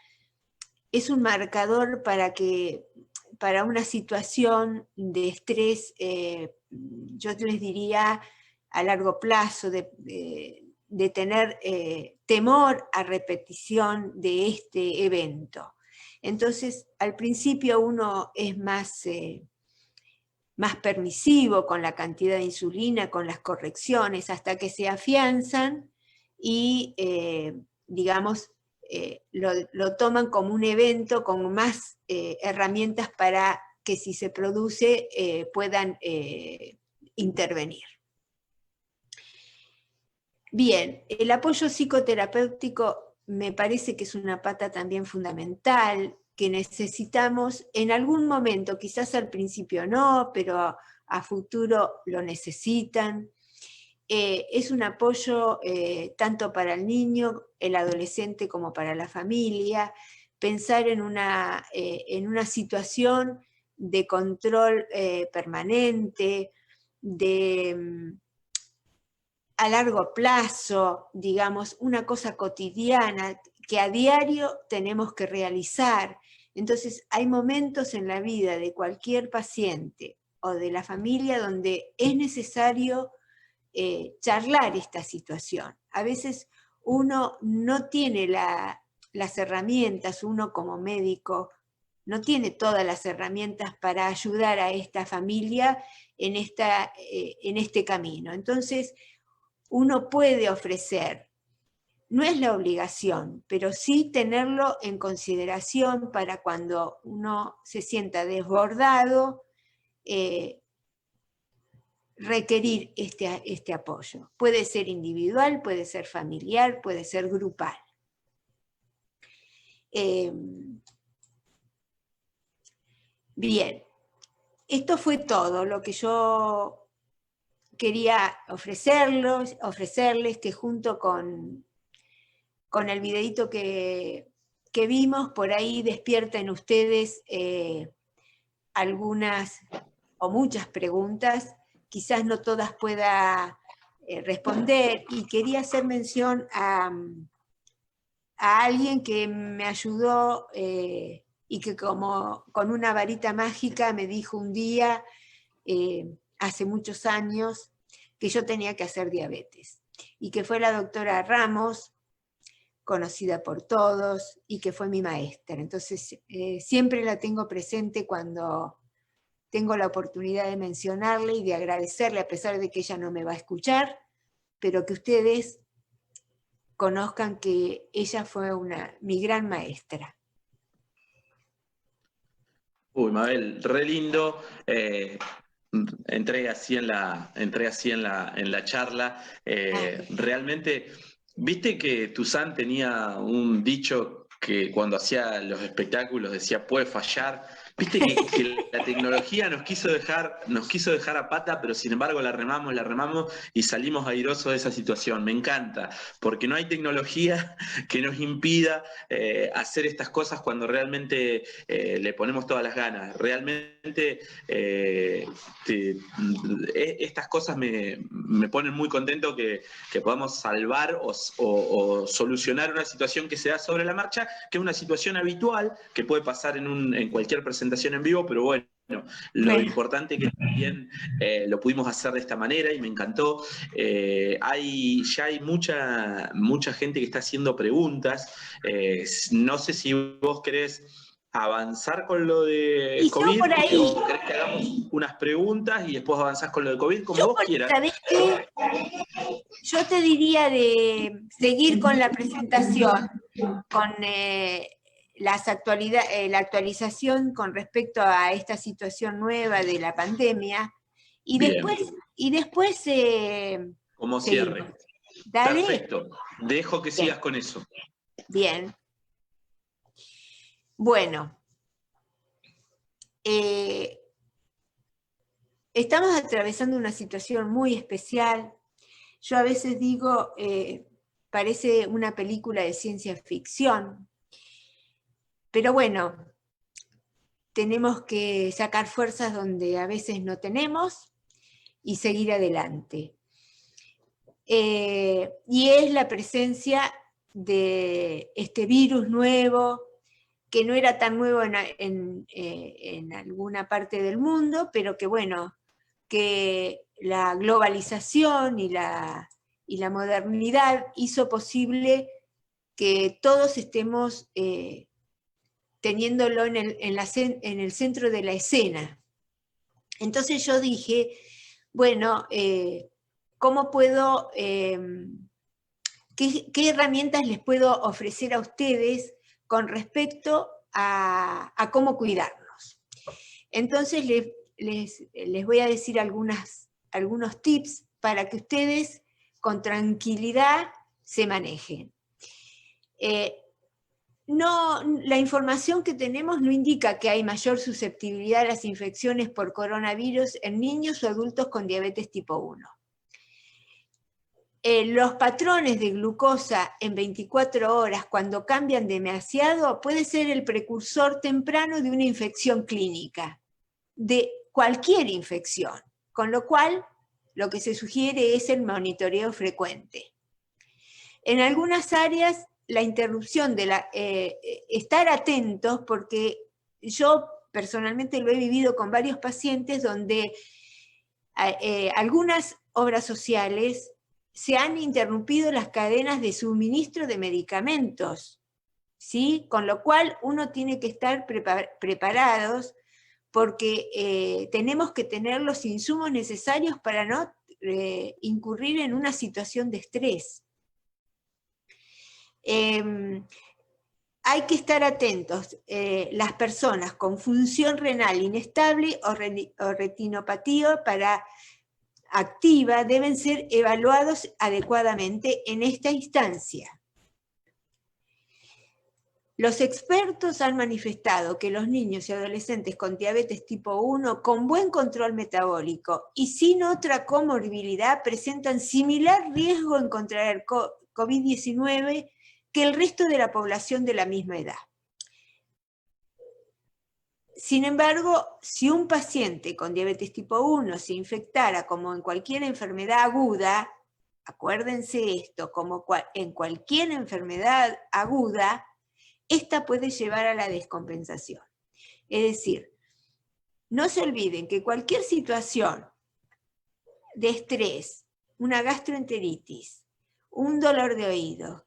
es un marcador para una situación de estrés, yo les diría a largo plazo, de tener temor a repetición de este evento. Entonces, al principio uno es más permisivo con la cantidad de insulina, con las correcciones, hasta que se afianzan y, digamos, lo toman como un evento con más herramientas para que si se produce puedan intervenir. Bien, el apoyo psicoterapéutico me parece que es una pata también fundamental, que necesitamos en algún momento, quizás al principio no, pero a futuro lo necesitan. Es un apoyo tanto para el niño, el adolescente, como para la familia. Pensar en una situación de control permanente, a largo plazo, digamos, una cosa cotidiana que a diario tenemos que realizar. Entonces, hay momentos en la vida de cualquier paciente o de la familia donde es necesario charlar esta situación. A veces uno no tiene las herramientas, uno como médico no tiene todas las herramientas para ayudar a esta familia en este camino. Entonces, uno puede ofrecer, no es la obligación, pero sí tenerlo en consideración para cuando uno se sienta desbordado, requerir este apoyo. Puede ser individual, puede ser familiar, puede ser grupal. Bien, esto fue todo lo que yo quería ofrecerles, que junto con el videíto que vimos, por ahí despierta en ustedes algunas o muchas preguntas, quizás no todas pueda responder, y quería hacer mención a alguien que me ayudó y que como con una varita mágica me dijo un día, hace muchos años, que yo tenía que hacer diabetes, y que fue la doctora Ramos, conocida por todos, y que fue mi maestra. Entonces, siempre la tengo presente cuando tengo la oportunidad de mencionarle y de agradecerle, a pesar de que ella no me va a escuchar, pero que ustedes conozcan que ella fue mi gran maestra. Uy, Mabel, re lindo. Entré así en la charla. Realmente, viste que Toussaint tenía un dicho que cuando hacía los espectáculos decía, puede fallar. Viste que la tecnología nos quiso dejar a pata, pero sin embargo la remamos y salimos airosos de esa situación. Me encanta, porque no hay tecnología que nos impida hacer estas cosas cuando realmente le ponemos todas las ganas. Realmente estas cosas me ponen muy contento que podamos salvar o solucionar una situación que se da sobre la marcha, que es una situación habitual que puede pasar en cualquier presentación en vivo, pero bueno, lo importante es que también lo pudimos hacer de esta manera y me encantó. Ya hay mucha gente que está haciendo preguntas. No sé si vos querés avanzar con lo de COVID, por ahí, o querés que hagamos unas preguntas y después avanzás con lo de COVID, como vos quieras. ¿Sabés qué? Yo te diría de seguir con la presentación, con la actualización con respecto a esta situación nueva de la pandemia, y después como cierre. Dale. Perfecto. Dejo que sigas con eso. Bien. Bueno. Estamos atravesando una situación muy especial. Yo a veces digo, parece una película de ciencia ficción, pero bueno, tenemos que sacar fuerzas donde a veces no tenemos y seguir adelante. Y es la presencia de este virus nuevo que no era tan nuevo en alguna parte del mundo, pero que bueno, que la globalización y la modernidad hizo posible que todos estemos teniéndolo en el centro de la escena. Entonces yo dije, bueno, ¿cómo puedo, qué herramientas les puedo ofrecer a ustedes con respecto a cómo cuidarnos? Entonces les voy a decir algunos tips para que ustedes con tranquilidad se manejen. La información que tenemos no indica que hay mayor susceptibilidad a las infecciones por coronavirus en niños o adultos con diabetes tipo 1. Los patrones de glucosa en 24 horas, cuando cambian demasiado, puede ser el precursor temprano de una infección clínica, de cualquier infección, con lo cual lo que se sugiere es el monitoreo frecuente. En algunas áreas, la interrupción de estar atentos, porque yo personalmente lo he vivido con varios pacientes donde algunas obras sociales se han interrumpido las cadenas de suministro de medicamentos, ¿sí? Con lo cual uno tiene que estar preparados porque tenemos que tener los insumos necesarios para no incurrir en una situación de estrés. Hay que estar atentos. Las personas con función renal inestable o retinopatía activa deben ser evaluados adecuadamente en esta instancia. Los expertos han manifestado que los niños y adolescentes con diabetes tipo 1 con buen control metabólico y sin otra comorbilidad presentan similar riesgo en contraer COVID-19 que el resto de la población de la misma edad. Sin embargo, si un paciente con diabetes tipo 1 se infectara como en cualquier enfermedad aguda, acuérdense esto, como en cualquier enfermedad aguda, esta puede llevar a la descompensación. Es decir, no se olviden que cualquier situación de estrés, una gastroenteritis, un dolor de oídos,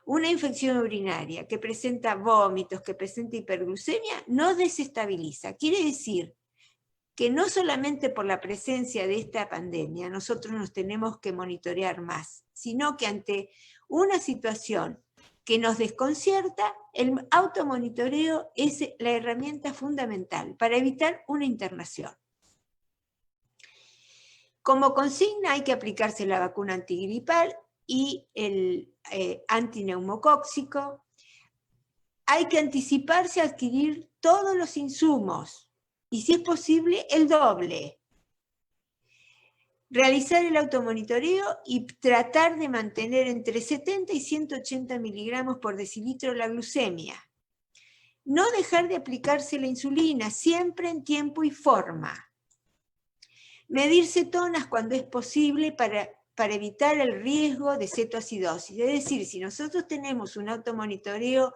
una infección urinaria que presenta vómitos, que presenta hiperglucemia, no desestabiliza. Quiere decir que no solamente por la presencia de esta pandemia nosotros nos tenemos que monitorear más, sino que ante una situación que nos desconcierta, el automonitoreo es la herramienta fundamental para evitar una internación. Como consigna hay que aplicarse la vacuna antigripal y el antineumocóxico. Hay que anticiparse a adquirir todos los insumos y si es posible el doble. Realizar el automonitoreo y tratar de mantener entre 70 y 180 miligramos por decilitro la glucemia. No dejar de aplicarse la insulina, siempre en tiempo y forma. Medir cetonas cuando es posible para evitar el riesgo de cetoacidosis. Es decir, si nosotros tenemos un automonitoreo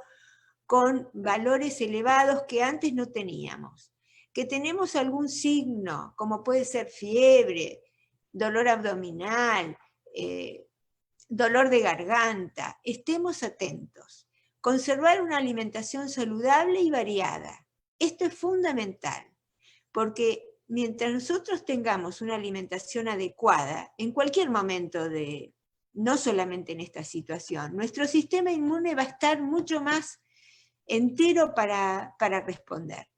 con valores elevados que antes no teníamos, que tenemos algún signo, como puede ser fiebre, dolor abdominal, dolor de garganta, estemos atentos. Conservar una alimentación saludable y variada. Esto es fundamental, porque mientras nosotros tengamos una alimentación adecuada, en cualquier momento no solamente en esta situación, nuestro sistema inmune va a estar mucho más entero para responder.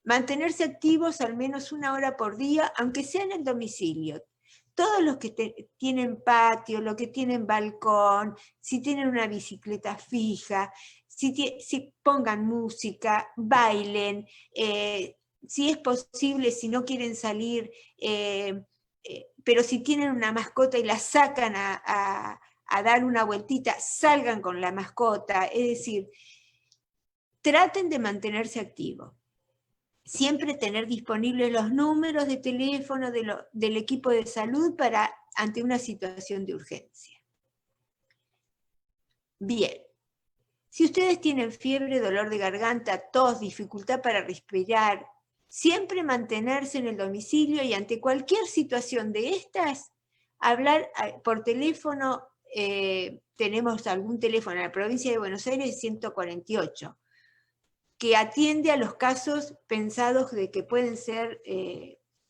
Mantenerse activos al menos 1 hora por día, aunque sea en el domicilio. Todos los que tienen patio, los que tienen balcón, si tienen una bicicleta fija, si pongan música, bailen, si es posible, si no quieren salir, pero si tienen una mascota y la sacan a dar una vueltita, salgan con la mascota, es decir, traten de mantenerse activos. Siempre tener disponibles los números de teléfono del equipo de salud ante una situación de urgencia. Bien, Si ustedes tienen fiebre, dolor de garganta, tos, dificultad para respirar, siempre mantenerse en el domicilio y ante cualquier situación de estas, hablar por teléfono. Tenemos algún teléfono en la provincia de Buenos Aires, 148, que atiende a los casos pensados de que pueden ser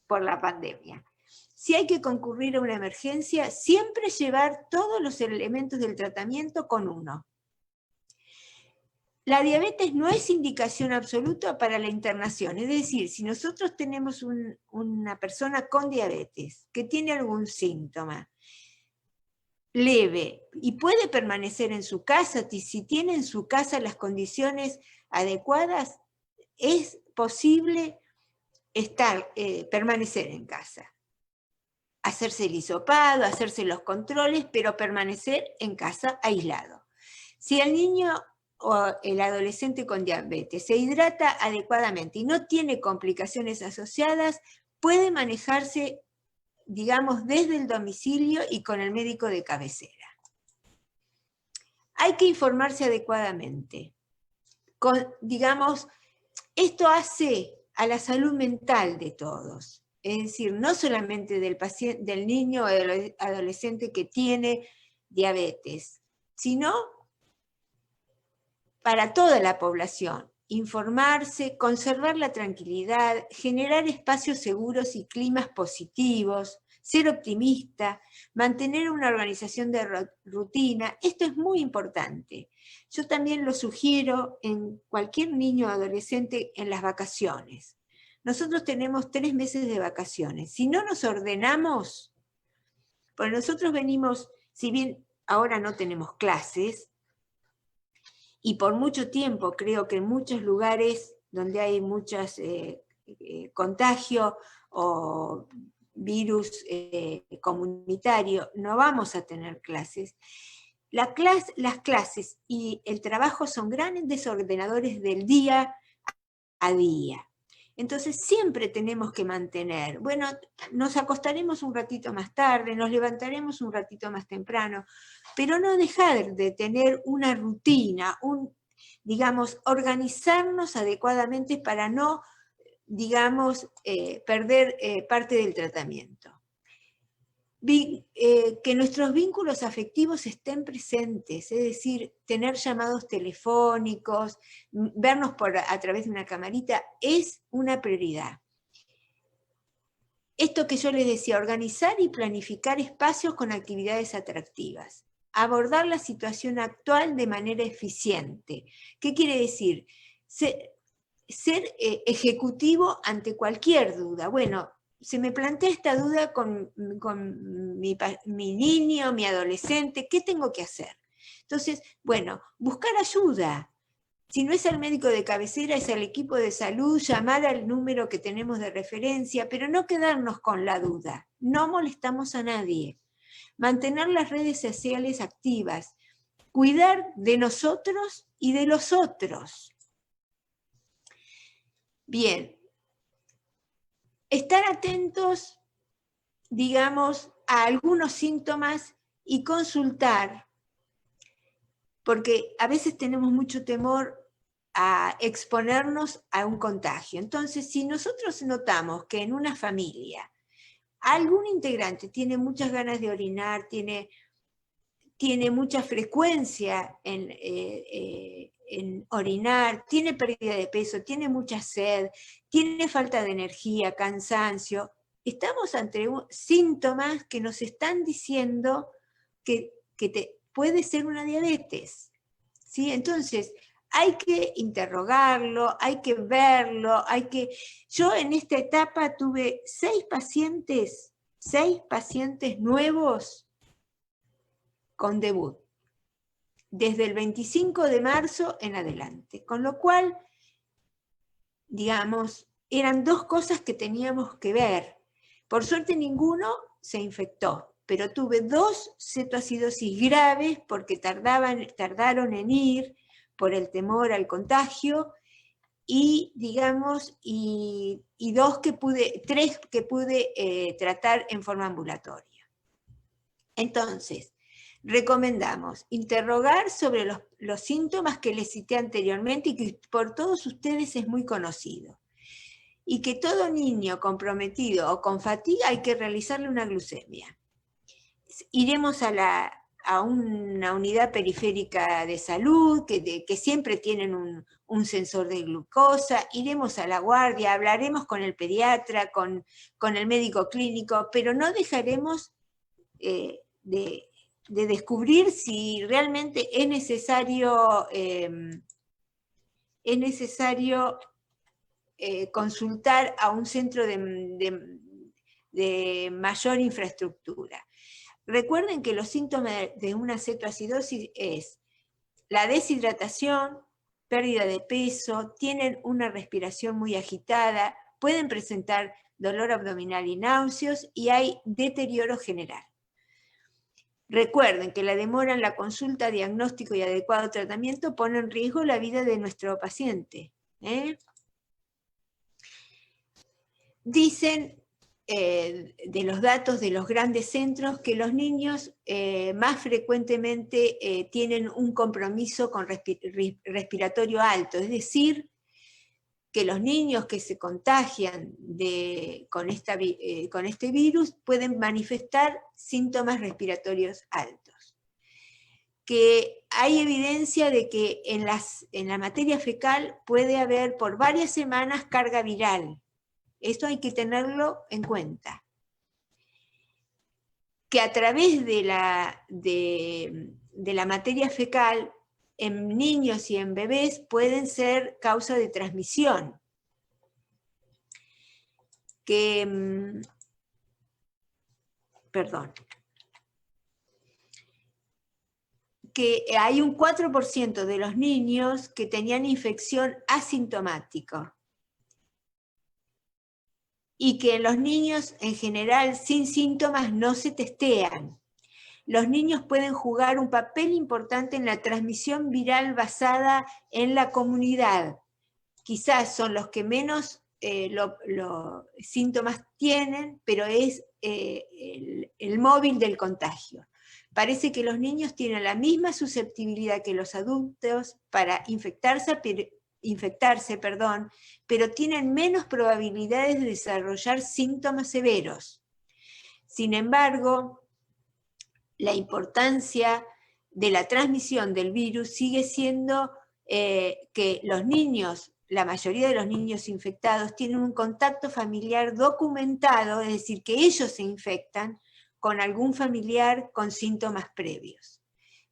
por la pandemia. Si hay que concurrir a una emergencia, siempre llevar todos los elementos del tratamiento con uno. La diabetes no es indicación absoluta para la internación, es decir, si nosotros tenemos una persona con diabetes que tiene algún síntoma leve y puede permanecer en su casa, si tiene en su casa las condiciones adecuadas, es posible permanecer en casa. Hacerse el hisopado, hacerse los controles, pero permanecer en casa aislado. Si el niño o el adolescente con diabetes se hidrata adecuadamente y no tiene complicaciones asociadas, puede manejarse, digamos, desde el domicilio y con el médico de cabecera. Hay que informarse adecuadamente. Digamos, esto hace a la salud mental de todos. Es decir, no solamente del niño o del adolescente que tiene diabetes, sino para toda la población. Informarse, conservar la tranquilidad, generar espacios seguros y climas positivos, ser optimista, mantener una organización de rutina. Esto es muy importante. Yo también lo sugiero en cualquier niño o adolescente en las vacaciones. Nosotros tenemos 3 meses de vacaciones. Si no nos ordenamos, porque nosotros venimos, si bien ahora no tenemos clases, y por mucho tiempo creo que en muchos lugares donde hay muchos contagios o virus comunitario, no vamos a tener clases. Las clases y el trabajo son grandes desordenadores del día a día. Entonces siempre tenemos que mantener, bueno, nos acostaremos un ratito más tarde, nos levantaremos un ratito más temprano, pero no dejar de tener una rutina, digamos, organizarnos adecuadamente para no, digamos, perder parte del tratamiento. Que nuestros vínculos afectivos estén presentes, es decir, tener llamados telefónicos, vernos a través de una camarita, es una prioridad. Esto que yo les decía, organizar y planificar espacios con actividades atractivas. Abordar la situación actual de manera eficiente. ¿Qué quiere decir? Ser ejecutivo ante cualquier duda. Bueno, se me plantea esta duda con mi niño, mi adolescente, ¿qué tengo que hacer? Entonces, bueno, buscar ayuda. Si no es al médico de cabecera, es al equipo de salud, llamar al número que tenemos de referencia, pero no quedarnos con la duda. No molestamos a nadie. Mantener las redes sociales activas. Cuidar de nosotros y de los otros. Bien. Estar atentos, digamos, a algunos síntomas y consultar, porque a veces tenemos mucho temor a exponernos a un contagio. Entonces, si nosotros notamos que en una familia algún integrante tiene muchas ganas de orinar, tiene mucha frecuencia en orinar, tiene pérdida de peso, tiene mucha sed, tiene falta de energía, cansancio, estamos ante síntomas que nos están diciendo que puede ser una diabetes, ¿sí? Entonces, hay que interrogarlo, hay que verlo, Yo en esta etapa tuve 6 pacientes nuevos con debut, desde el 25 de marzo en adelante, con lo cual, digamos, eran 2 cosas que teníamos que ver. Por suerte ninguno se infectó, pero tuve 2 cetoacidosis graves porque tardaron en ir por el temor al contagio, y digamos, y 3 que pude tratar en forma ambulatoria. Entonces, Recomendamos interrogar sobre los síntomas que les cité anteriormente y que por todos ustedes es muy conocido. Y que todo niño comprometido o con fatiga hay que realizarle una glucemia. Iremos a una unidad periférica de salud, que siempre tienen un sensor de glucosa, iremos a la guardia, hablaremos con el pediatra, con el médico clínico, pero no dejaremos de descubrir si realmente es necesario consultar a un centro de mayor infraestructura. Recuerden que los síntomas de una cetoacidosis es la deshidratación, pérdida de peso, tienen una respiración muy agitada, pueden presentar dolor abdominal y náuseos y hay deterioro general. Recuerden que la demora en la consulta, diagnóstico y adecuado tratamiento pone en riesgo la vida de nuestro paciente. Dicen de los datos de los grandes centros que los niños más frecuentemente tienen un compromiso con respiratorio alto, es decir, que los niños que se contagian con este virus pueden manifestar síntomas respiratorios altos. Que hay evidencia de que en la materia fecal puede haber por varias semanas carga viral. Esto hay que tenerlo en cuenta. Que a través de la materia fecal, en niños y en bebés pueden ser causa de transmisión. Que hay un 4% de los niños que tenían infección asintomática. Y que los niños en general sin síntomas no se testean. Los niños pueden jugar un papel importante en la transmisión viral basada en la comunidad. Quizás son los que menos los síntomas tienen, pero es el móvil del contagio. Parece que los niños tienen la misma susceptibilidad que los adultos para infectarse, pero tienen menos probabilidades de desarrollar síntomas severos. Sin embargo, la importancia de la transmisión del virus sigue siendo que los niños, la mayoría de los niños infectados, tienen un contacto familiar documentado, es decir, que ellos se infectan con algún familiar con síntomas previos.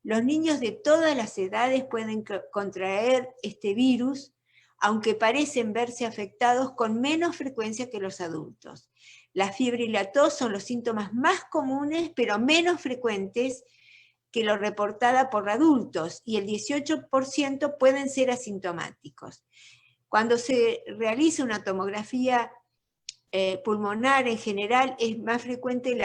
Los niños de todas las edades pueden contraer este virus, aunque parecen verse afectados con menos frecuencia que los adultos. La fiebre y la tos son los síntomas más comunes, pero menos frecuentes que lo reportada por adultos, y el 18% pueden ser asintomáticos. Cuando se realiza una tomografía pulmonar en general, es más frecuente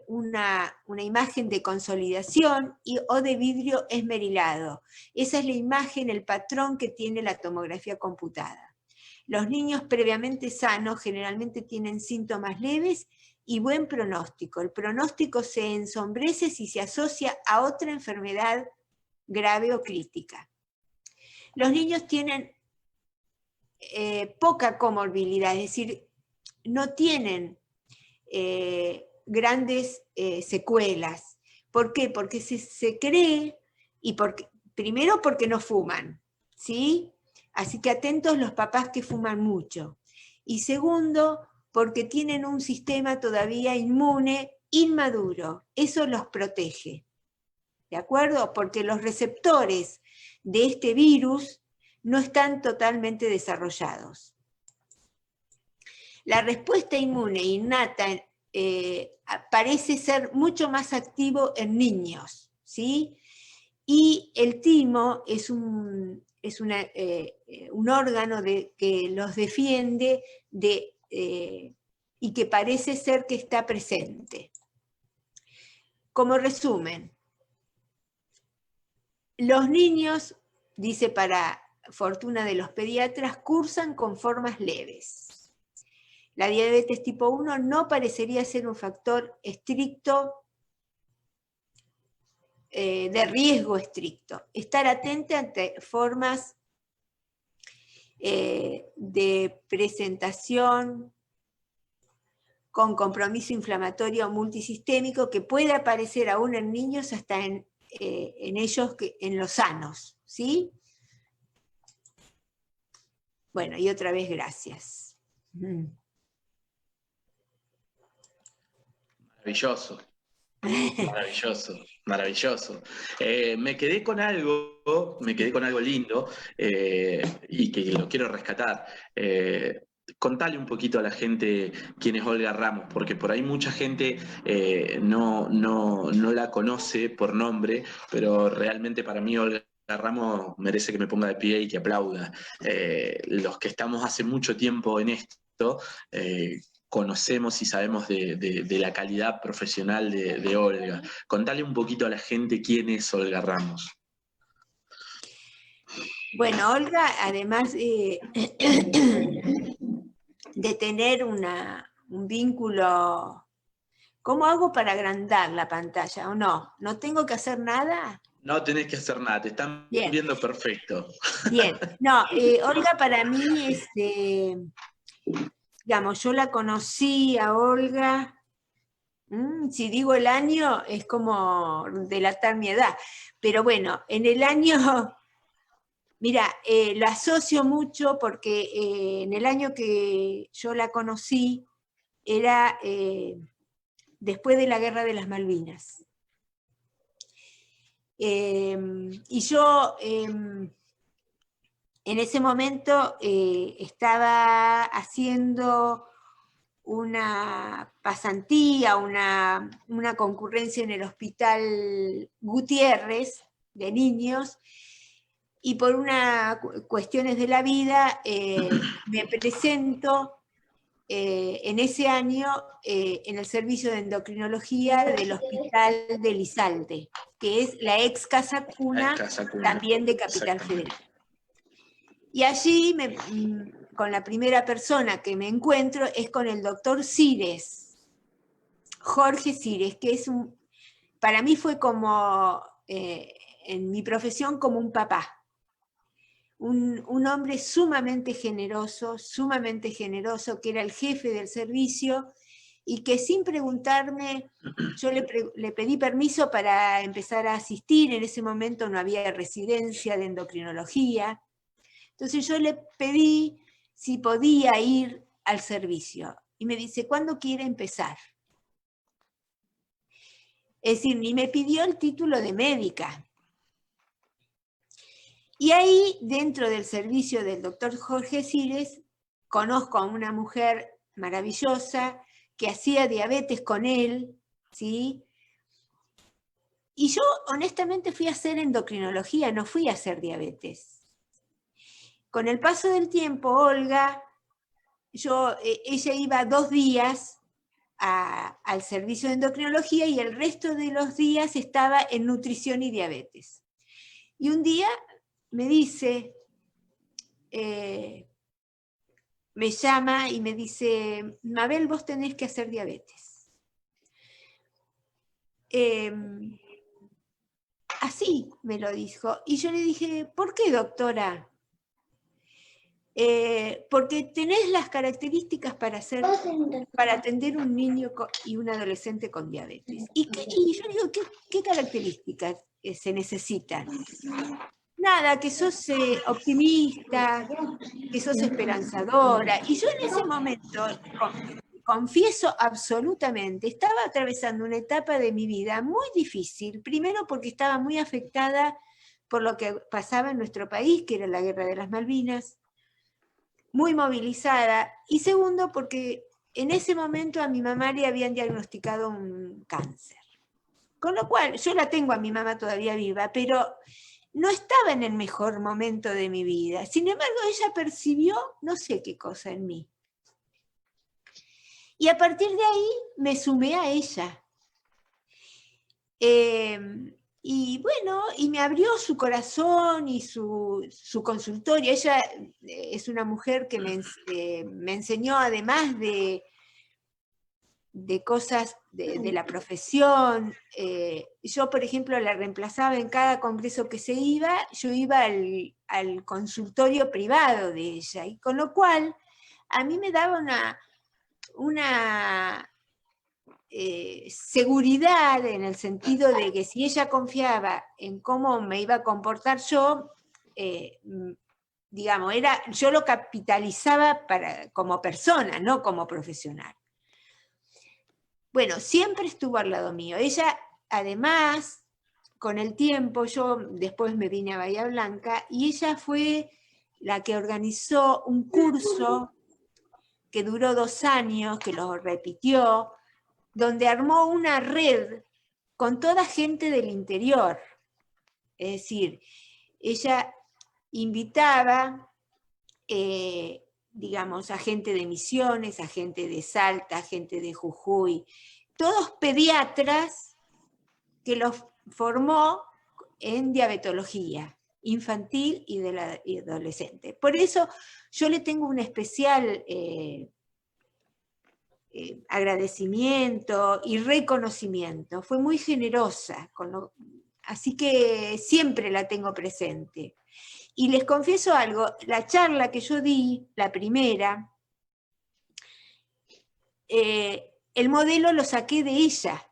una imagen de consolidación o de vidrio esmerilado. Esa es la imagen, el patrón que tiene la tomografía computada. Los niños previamente sanos generalmente tienen síntomas leves y buen pronóstico. El pronóstico se ensombrece si se asocia a otra enfermedad grave o crítica. Los niños tienen poca comorbilidad, es decir, no tienen grandes secuelas. ¿Por qué? Porque se cree, y primero porque no fuman, ¿sí? Así que atentos los papás que fuman mucho. Y segundo, porque tienen un sistema todavía inmune inmaduro. Eso los protege. ¿De acuerdo? Porque los receptores de este virus no están totalmente desarrollados. La respuesta inmune innata parece ser mucho más activo en niños, ¿sí? Y el timo es un órgano que los defiende y que parece ser que está presente. Como resumen, los niños, dice para fortuna de los pediatras, cursan con formas leves. La diabetes tipo 1 no parecería ser un factor estricto de riesgo estricto. Estar atenta ante formas de presentación con compromiso inflamatorio multisistémico que puede aparecer aún en niños hasta en ellos, en los sanos, ¿sí? Bueno, y otra vez gracias. Maravilloso. Maravilloso, maravilloso. Me quedé con algo lindo y que lo quiero rescatar. Contale un poquito a la gente quién es Olga Ramos, porque por ahí mucha gente no la conoce por nombre, pero realmente para mí Olga Ramos merece que me ponga de pie y que aplauda. Los que estamos hace mucho tiempo en esto, conocemos y sabemos de la calidad profesional de Olga. Contale un poquito a la gente quién es Olga Ramos. Bueno, Olga, además de tener un vínculo, ¿cómo hago para agrandar la pantalla? ¿O no? ¿No tengo que hacer nada? No tenés que hacer nada, te están viendo perfecto. Bien, no, Olga para mí es, digamos, yo la conocí a Olga, si digo el año es como delatar mi edad, pero bueno, en el año, mira, lo asocio mucho porque en el año que yo la conocí era después de la Guerra de las Malvinas. Y yo en ese momento estaba haciendo una pasantía, una concurrencia en el Hospital Gutiérrez de niños, y por cuestiones de la vida me presento en ese año en el servicio de endocrinología del Hospital de Elizalde, que es la ex Casa Cuna, también de Capital Federal. Y allí, con la primera persona que me encuentro es con el doctor Cires, Jorge Cires, que para mí fue como, en mi profesión, como un papá. Un hombre sumamente generoso, que era el jefe del servicio, y que sin preguntarme, yo le pedí permiso para empezar a asistir. En ese momento no había residencia de endocrinología. Entonces yo le pedí si podía ir al servicio. Y me dice, ¿cuándo quiere empezar? Es decir, ni me pidió el título de médica. Y ahí, dentro del servicio del doctor Jorge Cires, conozco a una mujer maravillosa que hacía diabetes con él, ¿sí? Y yo, honestamente, fui a hacer endocrinología, no fui a hacer diabetes. Con el paso del tiempo, Olga, ella iba 2 días al servicio de endocrinología y el resto de los días estaba en nutrición y diabetes. Y un día me dice, me llama y me dice, Mabel, vos tenés que hacer diabetes. Así me lo dijo. Y yo le dije, ¿por qué, doctora? Porque tenés las características para atender un niño y un adolescente con diabetes. Y yo digo, ¿qué características se necesitan? Nada, que sos optimista, que sos esperanzadora. Y yo en ese momento, confieso absolutamente, estaba atravesando una etapa de mi vida muy difícil. Primero porque estaba muy afectada por lo que pasaba en nuestro país, que era la Guerra de las Malvinas, muy movilizada, y segundo porque en ese momento a mi mamá le habían diagnosticado un cáncer. Con lo cual, yo la tengo a mi mamá todavía viva, pero no estaba en el mejor momento de mi vida. Sin embargo, ella percibió no sé qué cosa en mí. Y a partir de ahí me sumé a ella. Y bueno, y me abrió su corazón y su consultorio. Ella es una mujer que me enseñó, además de de cosas de la profesión. Yo, por ejemplo, la reemplazaba en cada congreso que se iba, yo iba al consultorio privado de ella, y con lo cual a mí me daba una seguridad, en el sentido de que si ella confiaba en cómo me iba a comportar yo, digamos, yo lo capitalizaba como persona, no como profesional. Bueno, siempre estuvo al lado mío. Ella, además, con el tiempo, yo después me vine a Bahía Blanca, y ella fue la que organizó un curso que duró 2 años, que lo repitió, donde armó una red con toda gente del interior. Es decir, ella invitaba, digamos, a gente de Misiones, a gente de Salta, a gente de Jujuy, todos pediatras que los formó en diabetología infantil y de la adolescente. Por eso yo le tengo un especial agradecimiento y reconocimiento. Fue muy generosa, así que siempre la tengo presente. Y les confieso algo, la charla que yo di, la primera, el modelo lo saqué de ella.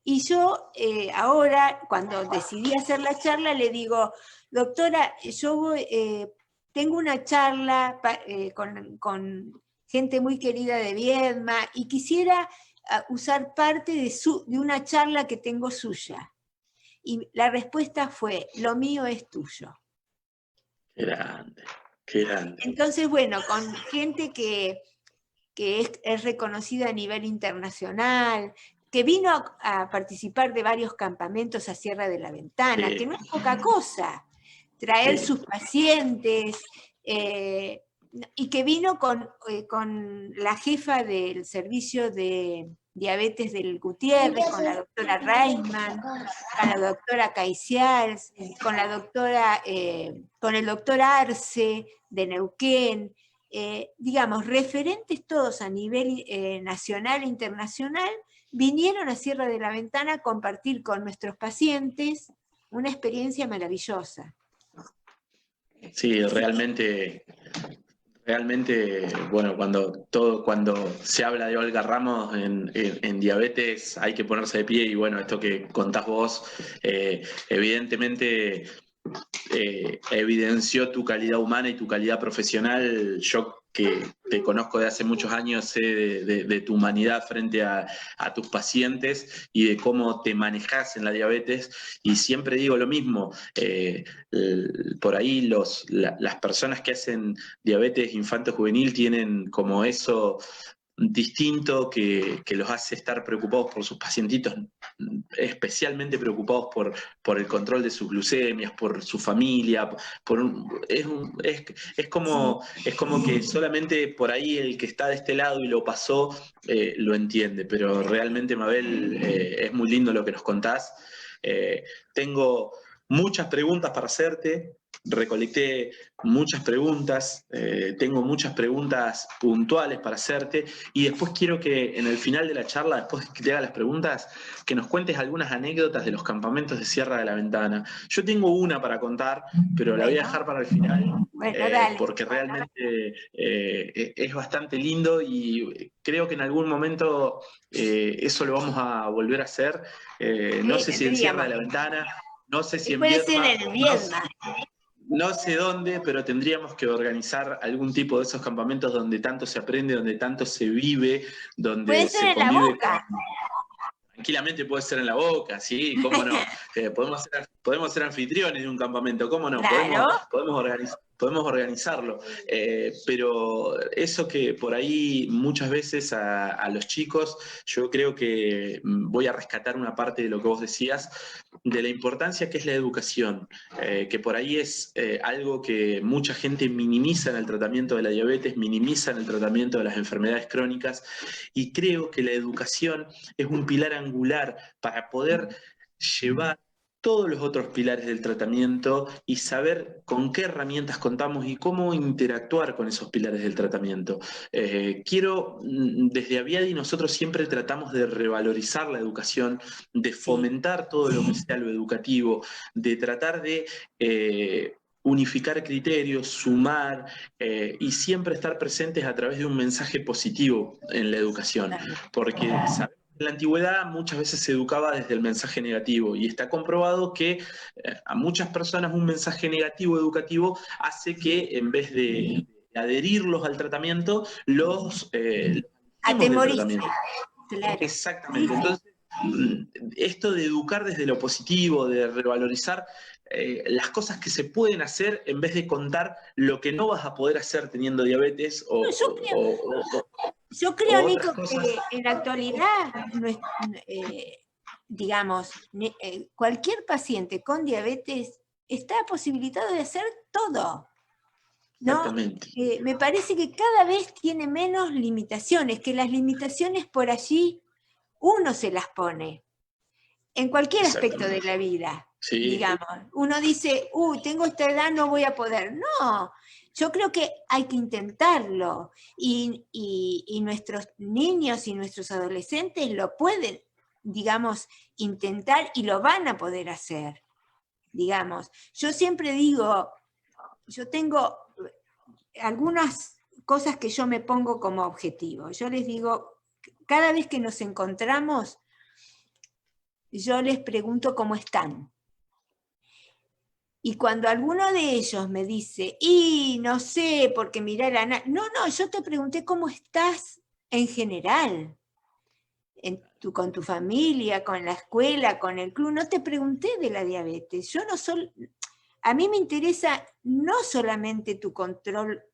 Y yo ahora, cuando decidí hacer la charla, le digo, doctora, yo tengo una charla con gente muy querida de Viedma, y quisiera usar parte de una charla que tengo suya. Y la respuesta fue, lo mío es tuyo. Qué grande, qué grande. Entonces, bueno, con gente que es reconocida a nivel internacional, que vino a participar de varios campamentos a Sierra de la Ventana, que no es poca cosa, traer sus pacientes, y que vino con la jefa del servicio de diabetes del Gutiérrez, con la doctora Reisman, con la doctora Caicials, con el doctor Arce de Neuquén, digamos, referentes todos a nivel nacional e internacional, vinieron a Sierra de la Ventana a compartir con nuestros pacientes una experiencia maravillosa. Sí, realmente, bueno, cuando se habla de Olga Ramos en diabetes hay que ponerse de pie, y bueno, esto que contás vos, evidentemente evidenció tu calidad humana y tu calidad profesional. Yo, que te conozco de hace muchos años, sé de tu humanidad frente a tus pacientes y de cómo te manejás en la diabetes, y siempre digo lo mismo, por ahí las personas que hacen diabetes infanto-juvenil tienen como eso distinto que los hace estar preocupados por sus pacientitos, especialmente preocupados por el control de sus glucemias, por su familia, es como que solamente por ahí el que está de este lado y lo pasó lo entiende, pero realmente, Mabel, es muy lindo lo que nos contás. Tengo muchas preguntas para hacerte. Recolecté muchas preguntas, tengo muchas preguntas puntuales para hacerte, y después quiero que en el final de la charla, después que te haga las preguntas, que nos cuentes algunas anécdotas de los campamentos de Sierra de la Ventana. Yo tengo una para contar, pero la voy a dejar para el final, porque realmente es bastante lindo, y creo que en algún momento eso lo vamos a volver a hacer. No sé si en Sierra de la Ventana, no sé si en Viedma. No sé dónde, pero tendríamos que organizar algún tipo de esos campamentos donde tanto se aprende, donde tanto se vive, donde se convive. En la Boca. Tranquilamente puede ser en la Boca, sí, cómo no. Podemos ser anfitriones de un campamento, cómo no. Claro. Podemos organizarlo, pero eso que por ahí muchas veces a los chicos, yo creo que voy a rescatar una parte de lo que vos decías, de la importancia que es la educación, que por ahí es algo que mucha gente minimiza en el tratamiento de la diabetes, minimiza en el tratamiento de las enfermedades crónicas, y creo que la educación es un pilar angular para poder llevar todos los otros pilares del tratamiento y saber con qué herramientas contamos y cómo interactuar con esos pilares del tratamiento. Desde Aviadi nosotros siempre tratamos de revalorizar la educación, de fomentar todo lo que sea lo educativo, de tratar de unificar criterios, sumar y siempre estar presentes a través de un mensaje positivo en la educación, porque sabemos en la antigüedad muchas veces se educaba desde el mensaje negativo y está comprobado que a muchas personas un mensaje negativo educativo hace que en vez de adherirlos al tratamiento, los atemorice. Claro. Exactamente. Entonces, esto de educar desde lo positivo, de revalorizar las cosas que se pueden hacer en vez de contar lo que no vas a poder hacer teniendo diabetes Yo creo, Nico, que en la actualidad, digamos, cualquier paciente con diabetes está posibilitado de hacer todo, ¿no? Exactamente. Me parece que cada vez tiene menos limitaciones, que las limitaciones por allí uno se las pone, en cualquier aspecto de la vida, sí. Digamos. Uno dice, tengo esta edad, no voy a poder. No, yo creo que hay que intentarlo, y nuestros niños y nuestros adolescentes lo pueden, digamos, intentar y lo van a poder hacer, digamos. Yo siempre digo, yo tengo algunas cosas que yo me pongo como objetivo. Yo les digo, cada vez que nos encontramos, yo les pregunto cómo están. Y cuando alguno de ellos me dice, no sé, porque mirá no, yo te pregunté cómo estás en general, con tu familia, con la escuela, con el club, no te pregunté de la diabetes. A mí me interesa no solamente tu control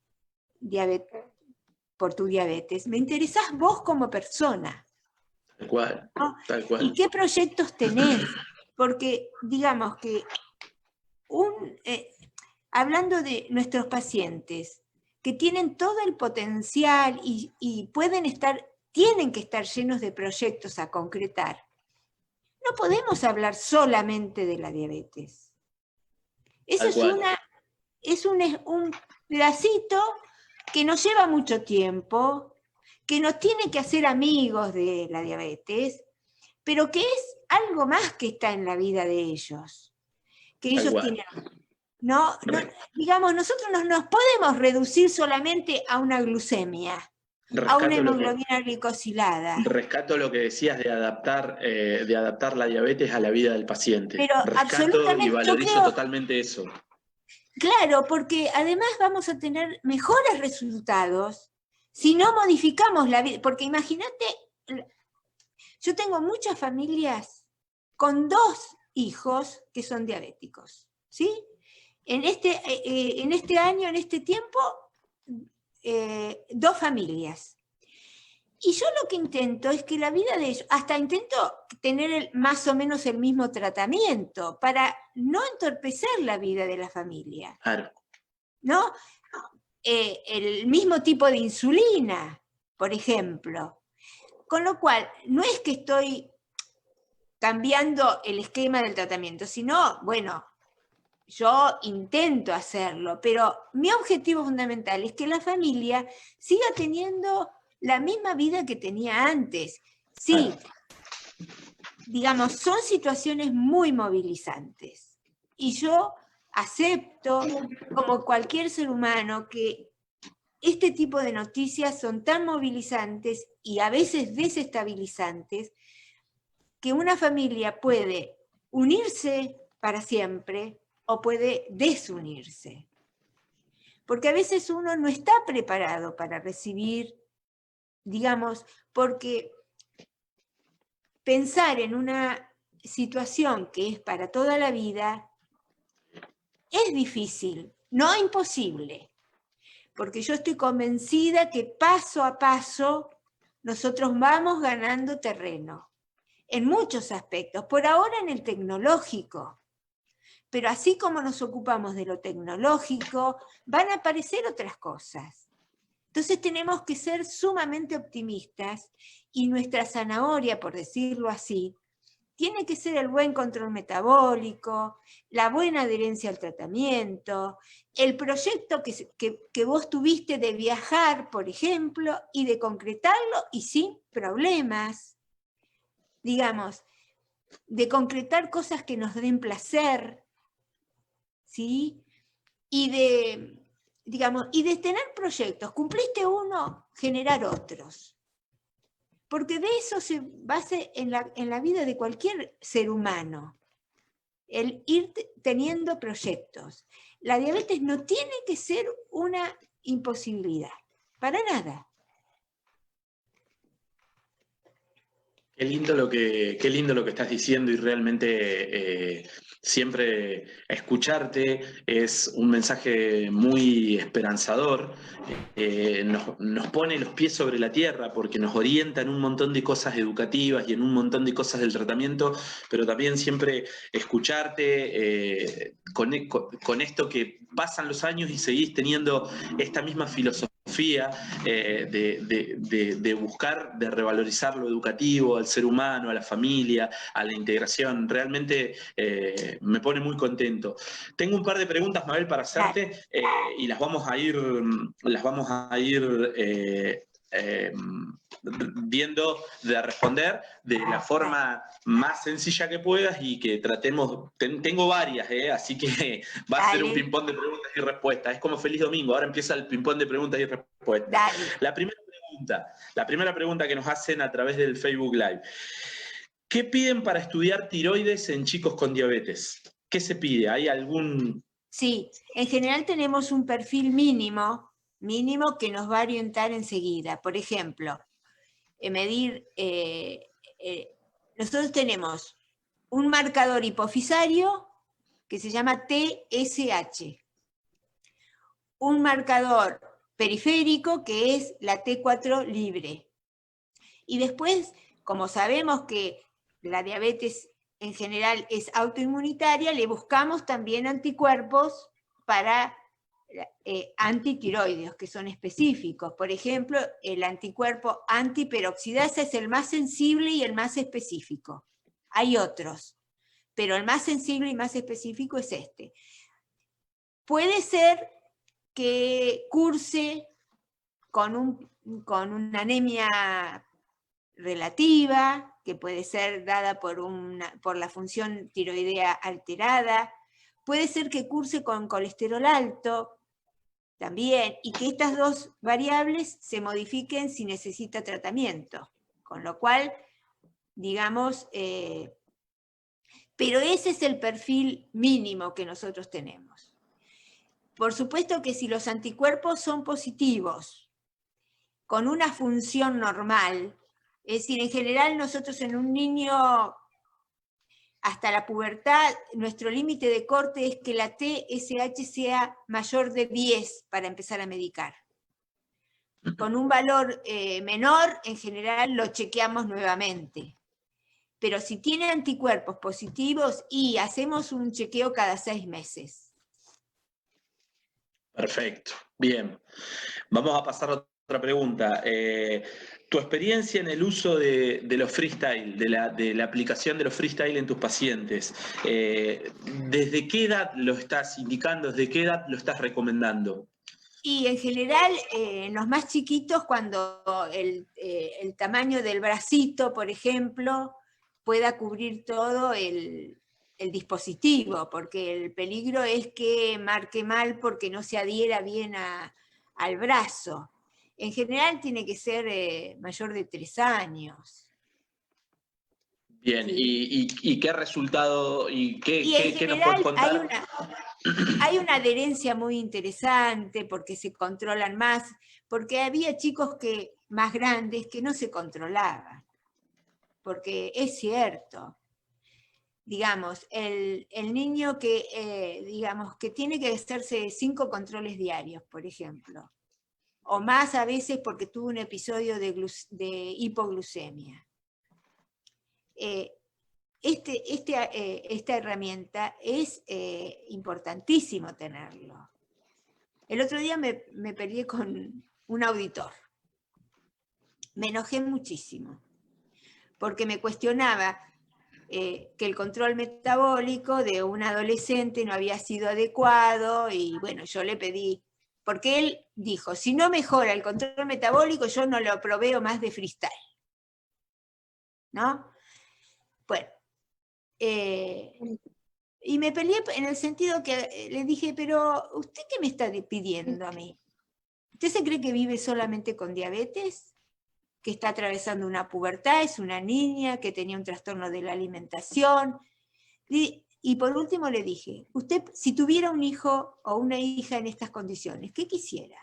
por tu diabetes, me interesás vos como persona. Tal cual, ¿no? Tal cual. ¿Y qué proyectos tenés? Porque, digamos que hablando de nuestros pacientes, que tienen todo el potencial y tienen que estar llenos de proyectos a concretar, no podemos hablar solamente de la diabetes. Eso es un pedacito que nos lleva mucho tiempo, que nos tiene que hacer amigos de la diabetes, pero que es algo más que está en la vida de ellos. Que ellos tienen... digamos, nosotros no nos podemos reducir solamente a una glucemia, a una hemoglobina glicosilada. Rescato lo que decías de adaptar la diabetes a la vida del paciente. Pero rescato y valorizo totalmente eso. Claro, porque además vamos a tener mejores resultados si no modificamos la vida. Porque imagínate, yo tengo muchas familias con 2 hijos que son diabéticos, ¿sí? En este año, en este tiempo, 2 familias. Y yo lo que intento es que la vida de ellos, hasta intento tener más o menos el mismo tratamiento para no entorpecer la vida de la familia. Claro. ¿No? El mismo tipo de insulina, por ejemplo. Con lo cual, no es que estoy cambiando el esquema del tratamiento, sino, bueno, yo intento hacerlo, pero mi objetivo fundamental es que la familia siga teniendo la misma vida que tenía antes. Sí, digamos, son situaciones muy movilizantes. Y yo acepto, como cualquier ser humano, que este tipo de noticias son tan movilizantes y a veces desestabilizantes, que una familia puede unirse para siempre o puede desunirse. Porque a veces uno no está preparado para recibir, digamos, porque pensar en una situación que es para toda la vida es difícil, no imposible. Porque yo estoy convencida que paso a paso nosotros vamos ganando terreno en muchos aspectos, por ahora en el tecnológico. Pero así como nos ocupamos de lo tecnológico, van a aparecer otras cosas. Entonces tenemos que ser sumamente optimistas y nuestra zanahoria, por decirlo así, tiene que ser el buen control metabólico, la buena adherencia al tratamiento, el proyecto que vos tuviste de viajar, por ejemplo, y de concretarlo y sin problemas. Digamos, de concretar cosas que nos den placer, ¿sí? Y de tener proyectos. Cumpliste uno, generar otros. Porque de eso se basa en la vida de cualquier ser humano. El ir teniendo proyectos. La diabetes no tiene que ser una imposibilidad. Para nada. Qué lindo lo que estás diciendo, y realmente siempre escucharte es un mensaje muy esperanzador. Nos pone los pies sobre la tierra porque nos orienta en un montón de cosas educativas y en un montón de cosas del tratamiento, pero también siempre escucharte con esto que pasan los años y seguís teniendo esta misma filosofía de buscar, de revalorizar lo educativo, al ser humano, a la familia, a la integración. Realmente me pone muy contento. Tengo un par de preguntas, Mabel, para hacerte, y las vamos a ir viendo de responder de la forma más sencilla que puedas y que tratemos. Tengo varias, así que va a ser un ping-pong de preguntas y respuestas. Es como Feliz Domingo, ahora empieza el ping-pong de preguntas y respuestas. Dale. La primera pregunta que nos hacen a través del Facebook Live. ¿Qué piden para estudiar tiroides en chicos con diabetes? ¿Qué se pide? ¿Hay algún...? Sí, en general tenemos un perfil mínimo que nos va a orientar enseguida. Por ejemplo, nosotros tenemos un marcador hipofisario que se llama TSH, un marcador periférico que es la T4 libre. Y después, como sabemos que la diabetes en general es autoinmunitaria, le buscamos también anticuerpos para antitiroideos, que son específicos. Por ejemplo, el anticuerpo antiperoxidasa es el más sensible y el más específico. Hay otros, pero el más sensible y más específico es este. Puede ser que curse con una anemia relativa, que puede ser dada por la función tiroidea alterada. Puede ser que curse con colesterol alto también, y que estas dos variables se modifiquen si necesita tratamiento. Con lo cual, digamos, pero ese es el perfil mínimo que nosotros tenemos. Por supuesto que si los anticuerpos son positivos, con una función normal, es decir, en general nosotros en un niño hasta la pubertad, nuestro límite de corte es que la TSH sea mayor de 10 para empezar a medicar. Con un valor menor, en general lo chequeamos nuevamente. Pero si tiene anticuerpos positivos, y hacemos un chequeo cada 6 meses. Perfecto, bien. Vamos a pasar a otra pregunta. Tu experiencia en el uso de los freestyle, de la aplicación de los freestyle en tus pacientes, ¿desde qué edad lo estás indicando? ¿Desde qué edad lo estás recomendando? Y en general, en los más chiquitos, cuando el tamaño del bracito, por ejemplo, pueda cubrir todo el dispositivo, porque el peligro es que marque mal porque no se adhiera bien al brazo. En general tiene que ser mayor de 3 años. Bien, ¿sí? ¿Y qué resultado y qué nos puedes contar? Hay una adherencia muy interesante porque se controlan más, porque había chicos más grandes que no se controlaban, porque es cierto, digamos, el niño que tiene que hacerse 5 controles diarios, por ejemplo, o más a veces porque tuvo un episodio de hipoglucemia. Esta herramienta es importantísimo tenerlo. El otro día me peleé con un auditor. Me enojé muchísimo, porque me cuestionaba que el control metabólico de un adolescente no había sido adecuado, y bueno, yo le pedí, porque él dijo, si no mejora el control metabólico, yo no lo proveo más de freestyle. ¿No? Bueno, y me peleé en el sentido que le dije, pero ¿usted qué me está pidiendo a mí? ¿Usted se cree que vive solamente con diabetes? ¿Que está atravesando una pubertad? ¿Es una niña que tenía un trastorno de la alimentación? Y por último le dije, usted si tuviera un hijo o una hija en estas condiciones, ¿qué quisiera?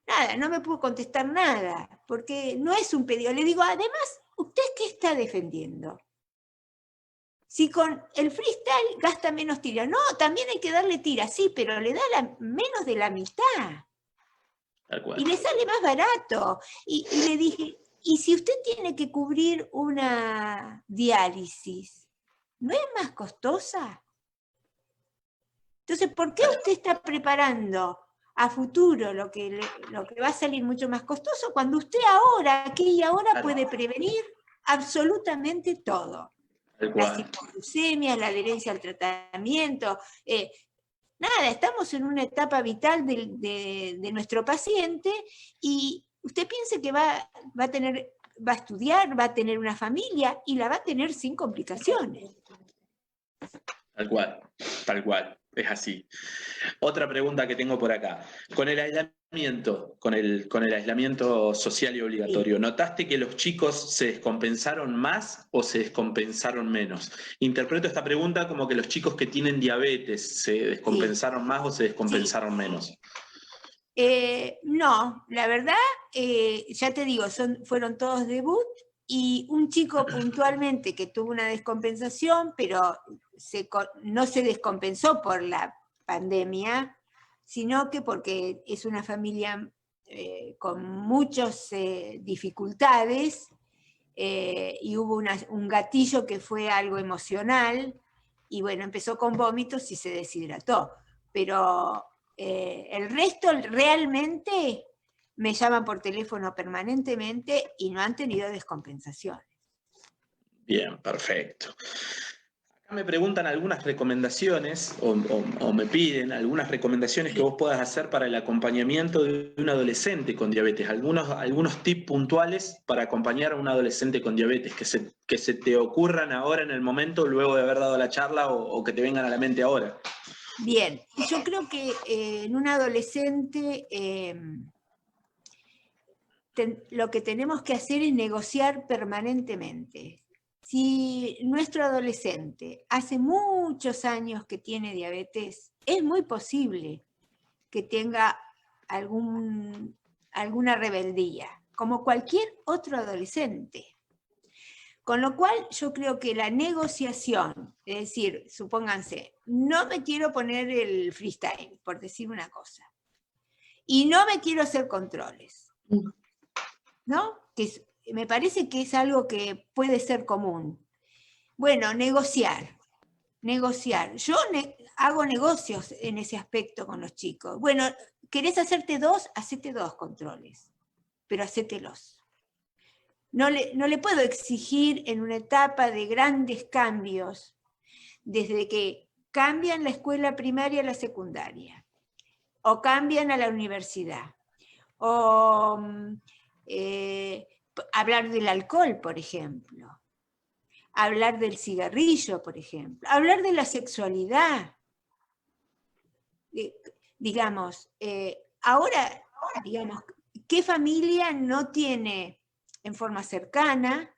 Nada, no me pudo contestar nada, porque no es un pedido. Le digo, además, ¿usted qué está defendiendo? Si con el freestyle gasta menos tira. No, también hay que darle tira, sí, pero le da menos de la mitad. Y le sale más barato. Y le dije, ¿y si usted tiene que cubrir una diálisis, no es más costosa? Entonces, ¿por qué usted está preparando a futuro lo que va a salir mucho más costoso cuando usted ahora, aquí y ahora, puede prevenir absolutamente todo? Las hipoglucemias, la adherencia al tratamiento. Nada, estamos en una etapa vital de nuestro paciente, y usted piense que va a estudiar, va a tener una familia y la va a tener sin complicaciones. Tal cual, es así. Otra pregunta que tengo por acá. Con el aislamiento, con el aislamiento social y obligatorio, ¿notaste que los chicos se descompensaron más o se descompensaron menos? Interpreto esta pregunta como que los chicos que tienen diabetes se descompensaron más o se descompensaron menos. No, la verdad, ya te digo, fueron todos debut, y un chico puntualmente que tuvo una descompensación, pero no se descompensó por la pandemia, sino que porque es una familia con muchas dificultades, y hubo un gatillo que fue algo emocional, y bueno, empezó con vómitos y se deshidrató. Pero el resto realmente me llaman por teléfono permanentemente y no han tenido descompensaciones. Bien, perfecto. Acá me preguntan algunas recomendaciones o me piden algunas recomendaciones que vos puedas hacer para el acompañamiento de un adolescente con diabetes. Algunos tips puntuales para acompañar a un adolescente con diabetes que se te ocurran ahora en el momento, luego de haber dado la charla, o que te vengan a la mente ahora. Bien, yo creo que en un adolescente lo que tenemos que hacer es negociar permanentemente. Si nuestro adolescente hace muchos años que tiene diabetes, es muy posible que tenga alguna rebeldía, como cualquier otro adolescente. Con lo cual yo creo que la negociación, es decir, supónganse, no me quiero poner el freestyle, por decir una cosa, y no me quiero hacer controles, ¿no? Me parece que es algo que puede ser común. Bueno, negociar. Yo hago negocios en ese aspecto con los chicos. Bueno, ¿querés hacerte dos? Hacete 2 controles, pero hacételos. No le puedo exigir en una etapa de grandes cambios, desde que cambian la escuela primaria a la secundaria, o cambian a la universidad, o hablar del alcohol, por ejemplo, hablar del cigarrillo, por ejemplo, hablar de la sexualidad. Digamos, ahora, digamos, ¿qué familia no tiene en forma cercana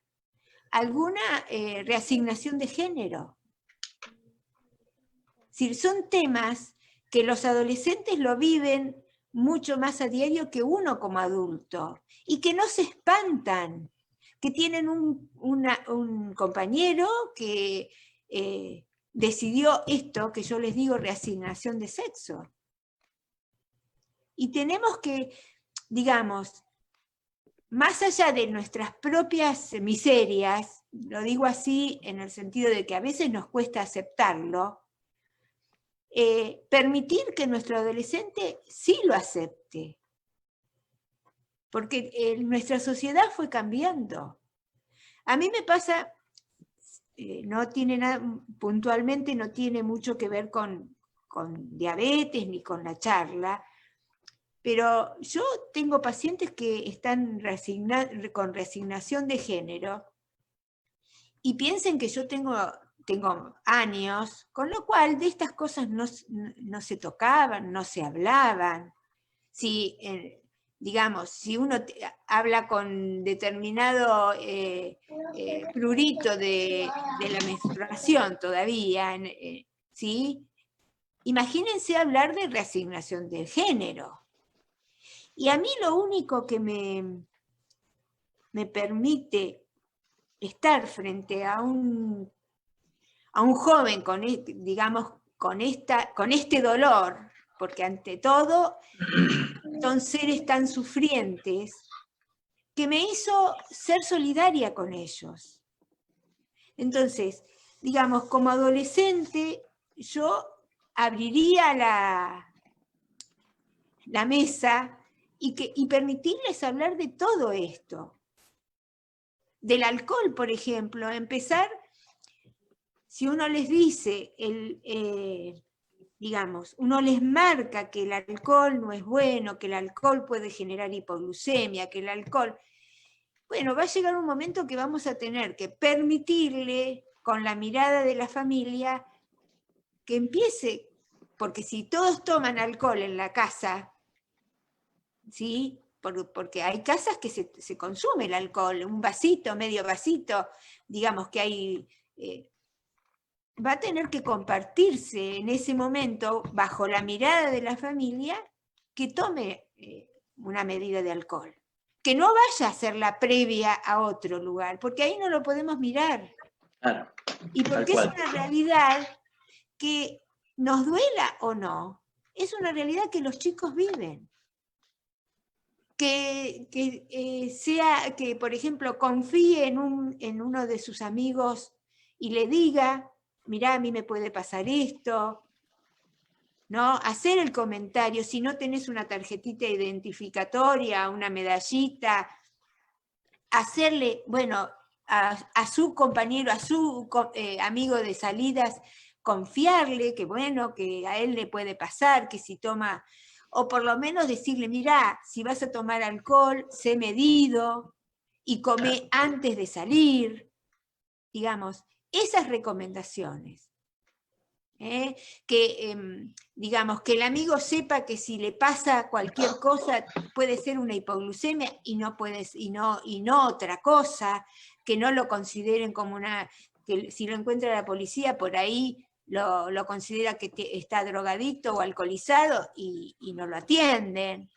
alguna reasignación de género? Es decir, son temas que los adolescentes lo viven mucho más a diario que uno como adulto, y que no se espantan, que tienen un compañero que decidió esto que yo les digo reasignación de sexo. Y tenemos que, digamos, más allá de nuestras propias miserias, lo digo así en el sentido de que a veces nos cuesta aceptarlo, permitir que nuestro adolescente sí lo acepte. Porque nuestra sociedad fue cambiando. A mí me pasa, no tiene nada, puntualmente no tiene mucho que ver con diabetes ni con la charla, pero yo tengo pacientes que están con resignación de género y piensen que yo tengo años, con lo cual de estas cosas no se tocaban, no se hablaban. Si, digamos, si uno habla con determinado prurito de la menstruación todavía, ¿sí? Imagínense hablar de reasignación de género. Y a mí lo único que me permite estar frente a un joven con, digamos, con este dolor, porque ante todo son seres tan sufrientes, que me hizo ser solidaria con ellos. Entonces, digamos, como adolescente, yo abriría la mesa y permitirles hablar de todo esto. Del alcohol, por ejemplo, empezar, si uno les dice, digamos, uno les marca que el alcohol no es bueno, que el alcohol puede generar hipoglucemia, que el alcohol... Bueno, va a llegar un momento que vamos a tener que permitirle, con la mirada de la familia, que empiece, porque si todos toman alcohol en la casa, ¿sí? Porque hay casas que se consume el alcohol, un vasito, medio vasito, digamos que hay... va a tener que compartirse en ese momento, bajo la mirada de la familia, que tome una medida de alcohol. Que no vaya a ser la previa a otro lugar, porque ahí no lo podemos mirar. Claro, y porque es una realidad que, nos duela o no, es una realidad que los chicos viven. Que por ejemplo, confíe en uno de sus amigos y le diga, mirá, a mí me puede pasar esto, ¿no? Hacer el comentario, si no tenés una tarjetita identificatoria, una medallita, hacerle, bueno, a su compañero, a su amigo de salidas, confiarle que bueno, que a él le puede pasar, que si toma, o por lo menos decirle, mirá, si vas a tomar alcohol, sé medido y come antes de salir, digamos, esas recomendaciones. Digamos, que el amigo sepa que si le pasa cualquier cosa puede ser una hipoglucemia y no otra cosa, que no lo consideren como que si lo encuentra la policía por ahí lo considera que está drogadicto o alcoholizado y no lo atienden.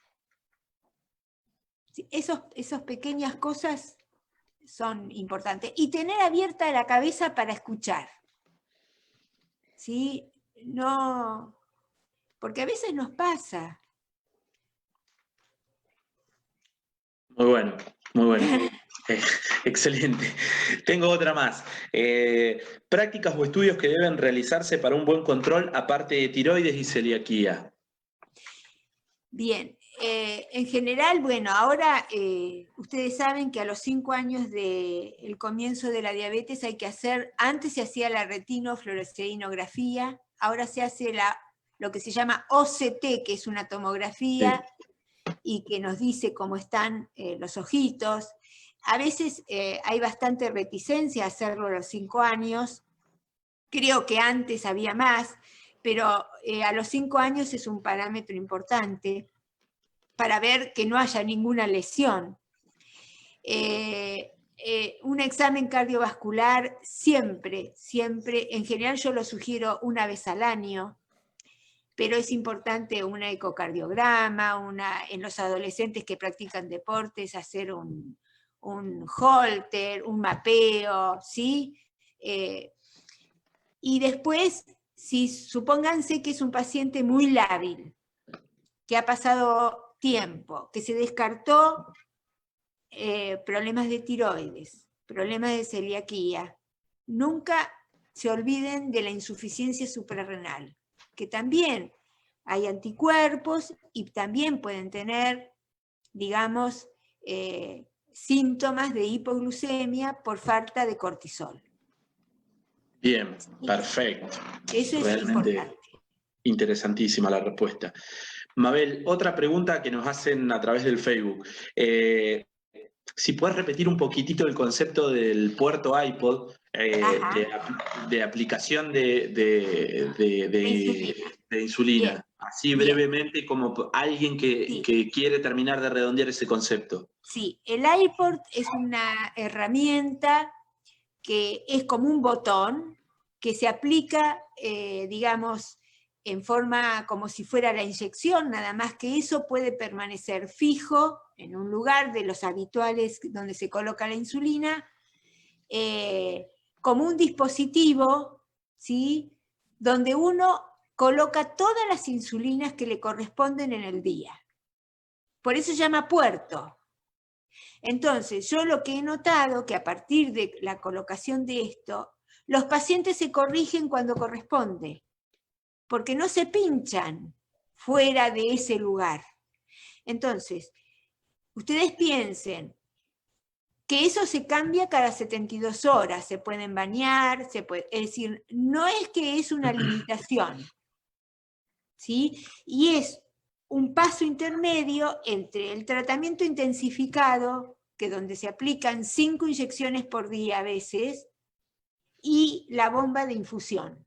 Esas pequeñas cosas son importantes. Y tener abierta la cabeza para escuchar. ¿Sí? No, porque a veces nos pasa. Muy bueno, muy bueno. Excelente. Tengo otra más. Prácticas o estudios que deben realizarse para un buen control, aparte de tiroides y celiaquía. Bien, en general, bueno, ahora ustedes saben que a los 5 años del comienzo de la diabetes hay que hacer, antes se hacía la retinofluoresceinografía, ahora se hace lo que se llama OCT, que es una tomografía, y que nos dice cómo están los ojitos. A veces hay bastante reticencia a hacerlo a los 5 años, creo que antes había más, pero a los 5 años es un parámetro importante para ver que no haya ninguna lesión. Un examen cardiovascular siempre, en general yo lo sugiero una vez al año, pero es importante un ecocardiograma, en los adolescentes que practican deportes, hacer un Holter, un mapeo, ¿sí? Y después, supónganse que es un paciente muy lábil, que ha pasado tiempo, que se descartó problemas de tiroides, problemas de celiaquía, nunca se olviden de la insuficiencia suprarrenal, que también hay anticuerpos y también pueden tener, digamos, síntomas de hipoglucemia por falta de cortisol. Bien, perfecto. Eso es Realmente importante. interesantísima la respuesta. Mabel, otra pregunta que nos hacen a través del Facebook. Si puedes repetir un poquitito el concepto del puerto iPod, de aplicación de insulina. Bien. Así Bien. brevemente, como alguien que quiere terminar de redondear ese concepto. Sí, el iPod es una herramienta que es como un botón que se aplica, digamos, en forma como si fuera la inyección, nada más que eso puede permanecer fijo en un lugar de los habituales donde se coloca la insulina, como un dispositivo, ¿sí?, donde uno coloca todas las insulinas que le corresponden en el día. Por eso se llama puerto. Entonces, yo lo que he notado que a partir de la colocación de esto, los pacientes se corrigen cuando corresponde, porque no se pinchan fuera de ese lugar. Entonces, ustedes piensen que eso se cambia cada 72 horas, se pueden bañar, es decir, no es que es una limitación, ¿sí? Y es un paso intermedio entre el tratamiento intensificado, que donde se aplican 5 inyecciones por día a veces, y la bomba de infusión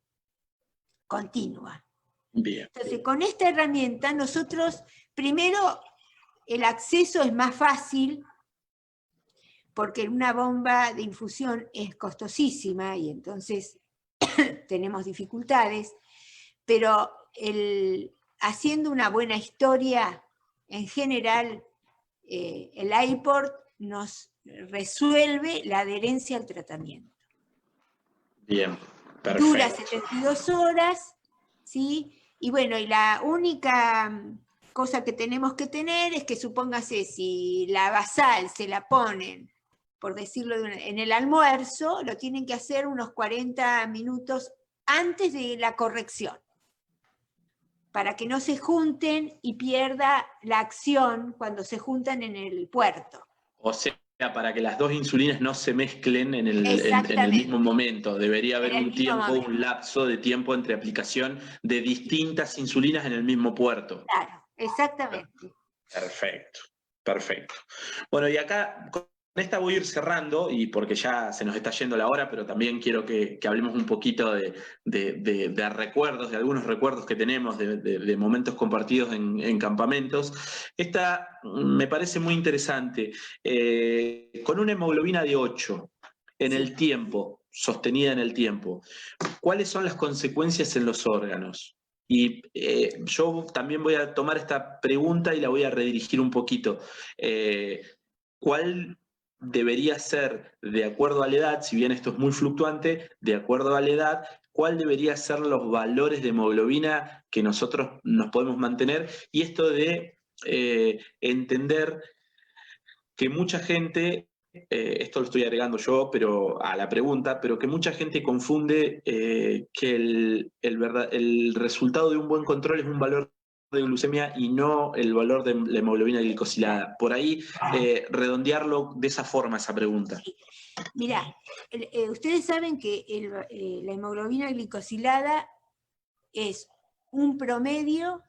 continua. Bien. Entonces, con esta herramienta nosotros, primero, el acceso es más fácil, porque una bomba de infusión es costosísima y entonces tenemos dificultades, pero haciendo una buena historia, en general, el iPod nos resuelve la adherencia al tratamiento. Bien, perfecto. Dura 72 horas, ¿sí? Y bueno, y la única cosa que tenemos que tener es que, supóngase, si la basal se la ponen, por decirlo, en el almuerzo, lo tienen que hacer unos 40 minutos antes de la corrección, para que no se junten y pierda la acción cuando se juntan en el puerto. O sea, para que las dos insulinas no se mezclen en el mismo momento. Debería haber un tiempo, un lapso de tiempo entre aplicación de distintas insulinas en el mismo puerto. Claro, exactamente. Perfecto, perfecto. Bueno, y acá con esta voy a ir cerrando, y porque ya se nos está yendo la hora, pero también quiero que hablemos un poquito de recuerdos, de algunos recuerdos que tenemos, de momentos compartidos en campamentos. Esta me parece muy interesante. Con una hemoglobina de 8 en el tiempo, sostenida en el tiempo, ¿cuáles son las consecuencias en los órganos? Y yo también voy a tomar esta pregunta y la voy a redirigir un poquito. ¿Cuál debería ser, de acuerdo a la edad, si bien esto es muy fluctuante, de acuerdo a la edad, cuál debería ser los valores de hemoglobina que nosotros nos podemos mantener? Y esto de entender que mucha gente, esto lo estoy agregando yo pero a la pregunta, pero que mucha gente confunde que el resultado de un buen control es un valor de glucemia y no el valor de la hemoglobina glicosilada. Por ahí, redondearlo de esa forma, esa pregunta. Sí. Mirá, ustedes saben que la hemoglobina glicosilada es un promedio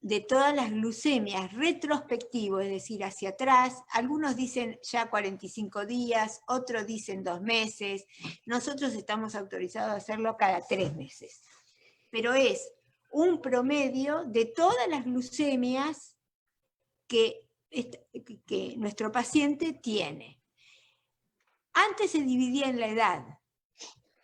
de todas las glucemias retrospectivo, es decir, hacia atrás. Algunos dicen ya 45 días, otros dicen 2 meses. Nosotros estamos autorizados a hacerlo cada 3 meses. Pero es un promedio de todas las glucemias que nuestro paciente tiene. Antes se dividía en la edad.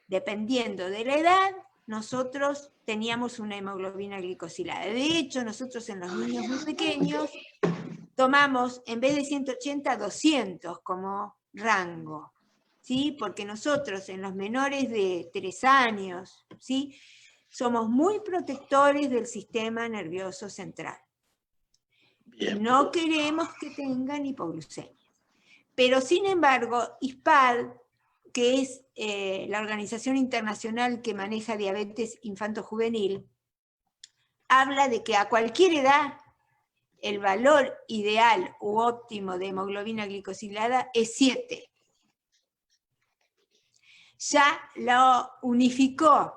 Dependiendo de la edad, nosotros teníamos una hemoglobina glicosilada. De hecho, nosotros en los niños muy pequeños tomamos, en vez de 180, 200 como rango, ¿sí? Porque nosotros en los menores de 3 años, ¿sí?, somos muy protectores del sistema nervioso central. Bien. No queremos que tengan hipoglucemia. Pero sin embargo, ISPAD, que es la organización internacional que maneja diabetes infanto-juvenil, habla de que a cualquier edad el valor ideal u óptimo de hemoglobina glicosilada es 7. Ya lo unificó,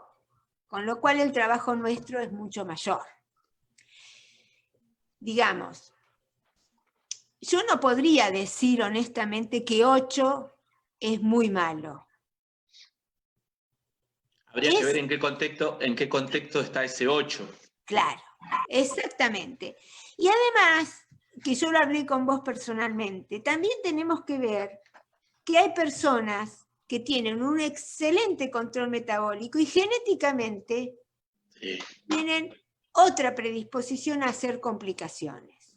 con lo cual el trabajo nuestro es mucho mayor. Digamos, yo no podría decir honestamente que 8 es muy malo. Habría que ver en qué contexto está ese 8. Claro, exactamente. Y además, que yo lo hablé con vos personalmente, también tenemos que ver que hay personas que tienen un excelente control metabólico y genéticamente tienen otra predisposición a hacer complicaciones.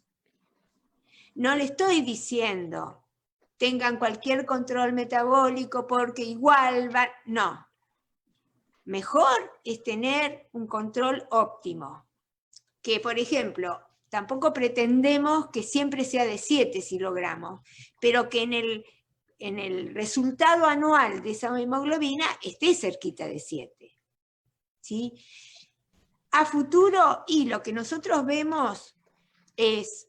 No le estoy diciendo tengan cualquier control metabólico porque igual va... No. Mejor es tener un control óptimo. Que, por ejemplo, tampoco pretendemos que siempre sea de 7 si logramos, pero que en el resultado anual de esa hemoglobina esté cerquita de 7. ¿Sí? A futuro, y lo que nosotros vemos es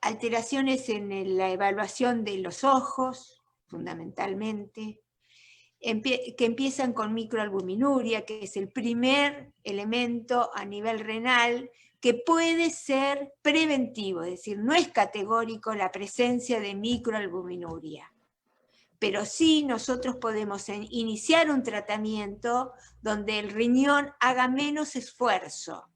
alteraciones en la evaluación de los ojos, fundamentalmente, que empiezan con microalbuminuria, que es el primer elemento a nivel renal que puede ser preventivo, es decir, no es categórico la presencia de microalbuminuria. Pero sí nosotros podemos iniciar un tratamiento donde el riñón haga menos esfuerzo.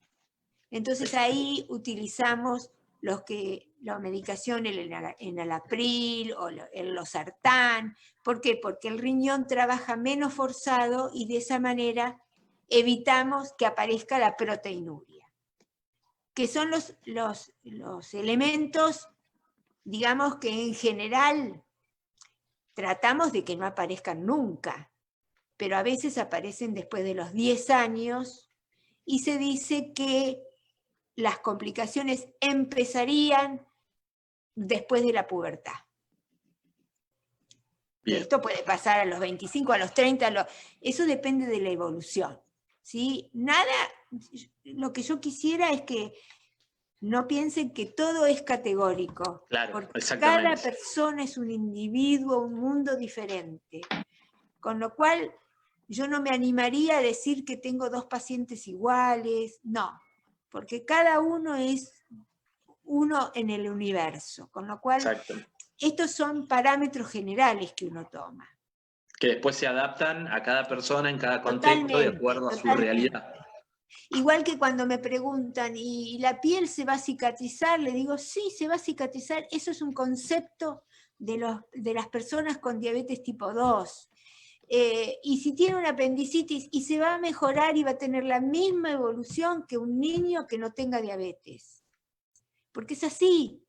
Entonces ahí utilizamos la medicación, el enalapril o el losartán. ¿Por qué? Porque el riñón trabaja menos forzado y de esa manera evitamos que aparezca la proteinuria. Que son los elementos, digamos que en general tratamos de que no aparezcan nunca, pero a veces aparecen después de los 10 años y se dice que las complicaciones empezarían después de la pubertad. Bien. Esto puede pasar a los 25, a los 30, eso depende de la evolución. ¿Sí? Nada, lo que yo quisiera es que no piensen que todo es categórico. Claro, porque exactamente. Cada persona es un individuo, un mundo diferente. Con lo cual, yo no me animaría a decir que tengo 2 pacientes iguales, no. Porque cada uno es uno en el universo, con lo cual Exacto. Estos son parámetros generales que uno toma. Que después se adaptan a cada persona en cada contexto de acuerdo a su realidad. Igual que cuando me preguntan, ¿y la piel se va a cicatrizar? Le digo, sí, se va a cicatrizar. Eso es un concepto de las personas con diabetes tipo 2. Y si tiene una apendicitis, y se va a mejorar y va a tener la misma evolución que un niño que no tenga diabetes. Porque es así,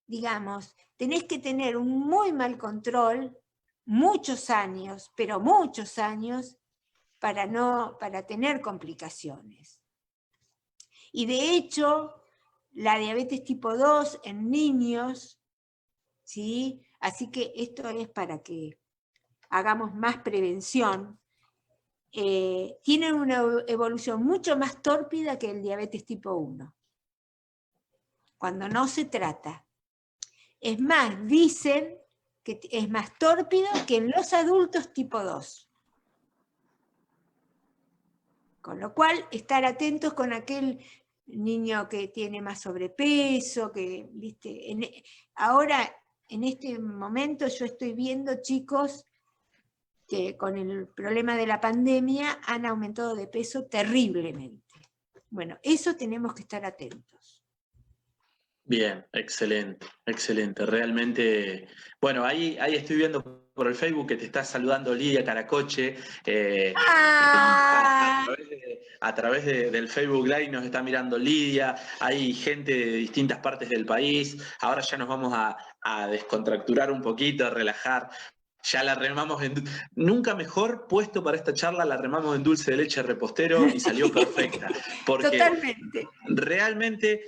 digamos, tenés que tener un muy mal control, muchos años, pero muchos años, para tener complicaciones. Y de hecho, la diabetes tipo 2 en niños, ¿sí? Así que esto es para que hagamos más prevención, tienen una evolución mucho más tórpida que el diabetes tipo 1, cuando no se trata. Es más, dicen que es más tórpido que en los adultos tipo 2. Con lo cual, estar atentos con aquel niño que tiene más sobrepeso, que, ¿viste? Ahora, en este momento, yo estoy viendo chicos que con el problema de la pandemia han aumentado de peso terriblemente. Bueno, eso tenemos que estar atentos. Bien, excelente, excelente. Realmente, bueno, ahí estoy viendo por el Facebook que te está saludando Lidia Caracoche. A través del Facebook Live nos está mirando Lidia. Hay gente de distintas partes del país. Ahora ya nos vamos a descontracturar un poquito, a relajar. Ya la remamos nunca mejor puesto para esta charla, la remamos en dulce de leche repostero y salió perfecta. Porque totalmente. Realmente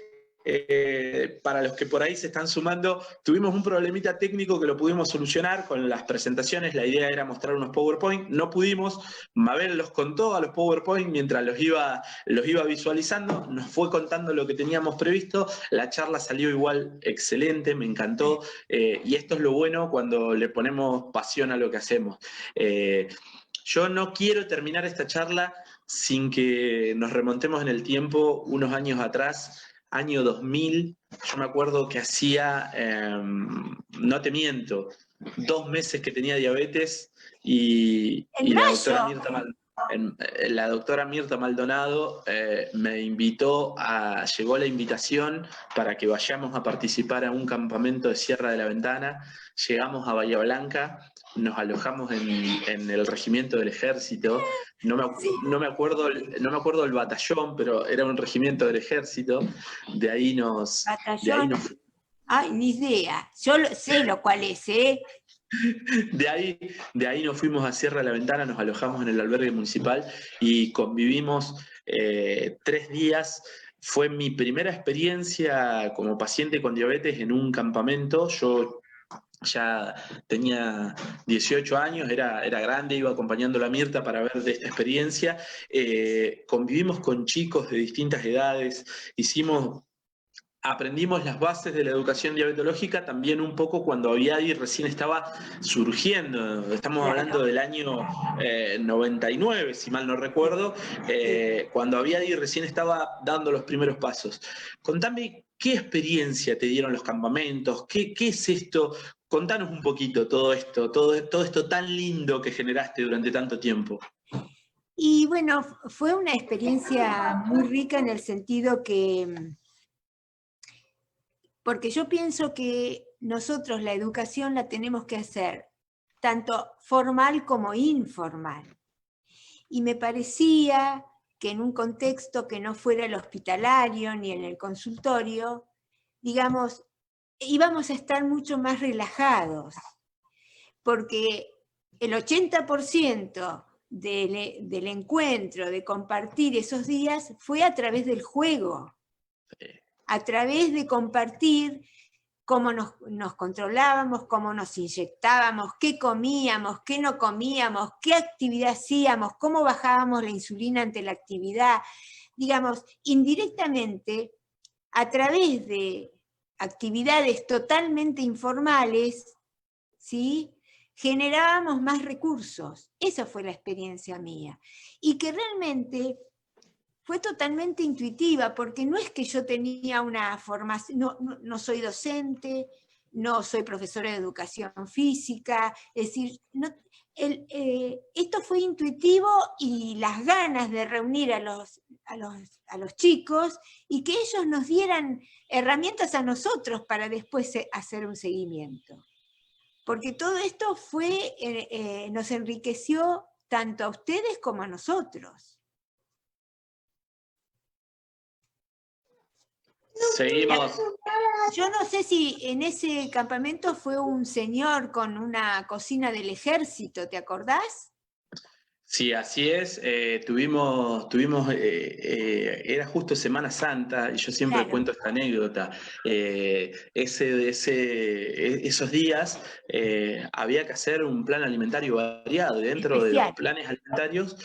Para los que por ahí se están sumando, tuvimos un problemita técnico que lo pudimos solucionar con las presentaciones. La idea era mostrar unos PowerPoint, no pudimos. Mabel los contó a los PowerPoint mientras los iba visualizando, nos fue contando lo que teníamos previsto. La charla salió igual excelente, me encantó, y esto es lo bueno cuando le ponemos pasión a lo que hacemos. Yo no quiero terminar esta charla sin que nos remontemos en el tiempo unos años atrás. Año 2000, yo me acuerdo que hacía, no te miento, 2 meses que tenía diabetes y la doctora Mirta Maldonado me invitó, llegó la invitación para que vayamos a participar a un campamento de Sierra de la Ventana. Llegamos a Bahía Blanca, nos alojamos en el regimiento del ejército. No me acuerdo el batallón, pero era un regimiento del ejército. De ahí nos... Ay, ni idea. Yo sé lo cual es, ¿eh? De ahí nos fuimos a Sierra de la Ventana, nos alojamos en el albergue municipal y convivimos 3 días. Fue mi primera experiencia como paciente con diabetes en un campamento. Yo ya tenía 18 años, era grande, iba acompañando a la Mirta para ver de esta experiencia. Convivimos con chicos de distintas edades, aprendimos las bases de la educación diabetológica también un poco cuando Aviadi recién estaba surgiendo. Estamos hablando del año 99, si mal no recuerdo, cuando Aviadi recién estaba dando los primeros pasos. Contame, ¿qué experiencia te dieron los campamentos? ¿Qué es esto? Contanos un poquito todo esto tan lindo que generaste durante tanto tiempo. Y bueno, fue una experiencia muy rica en el sentido que... Porque yo pienso que nosotros la educación la tenemos que hacer tanto formal como informal. Y me parecía que en un contexto que no fuera el hospitalario ni en el consultorio, digamos, íbamos a estar mucho más relajados. Porque el 80% del encuentro, de compartir esos días, fue a través del juego. A través de compartir cómo nos controlábamos, cómo nos inyectábamos, qué comíamos, qué no comíamos, qué actividad hacíamos, cómo bajábamos la insulina ante la actividad. Digamos, indirectamente, a través de actividades totalmente informales, ¿sí?, generábamos más recursos. Esa fue la experiencia mía. Y que realmente... fue totalmente intuitiva, porque no es que yo tenía una formación, no soy docente, no soy profesora de educación física, es decir, esto fue intuitivo y las ganas de reunir a los chicos y que ellos nos dieran herramientas a nosotros para después hacer un seguimiento. Porque todo esto nos enriqueció tanto a ustedes como a nosotros. Seguimos. Yo no sé si en ese campamento fue un señor con una cocina del ejército, ¿te acordás? Sí, así es. Era justo Semana Santa, y yo siempre cuento esta anécdota. Esos días había que hacer un plan alimentario variado, y dentro de los planes alimentarios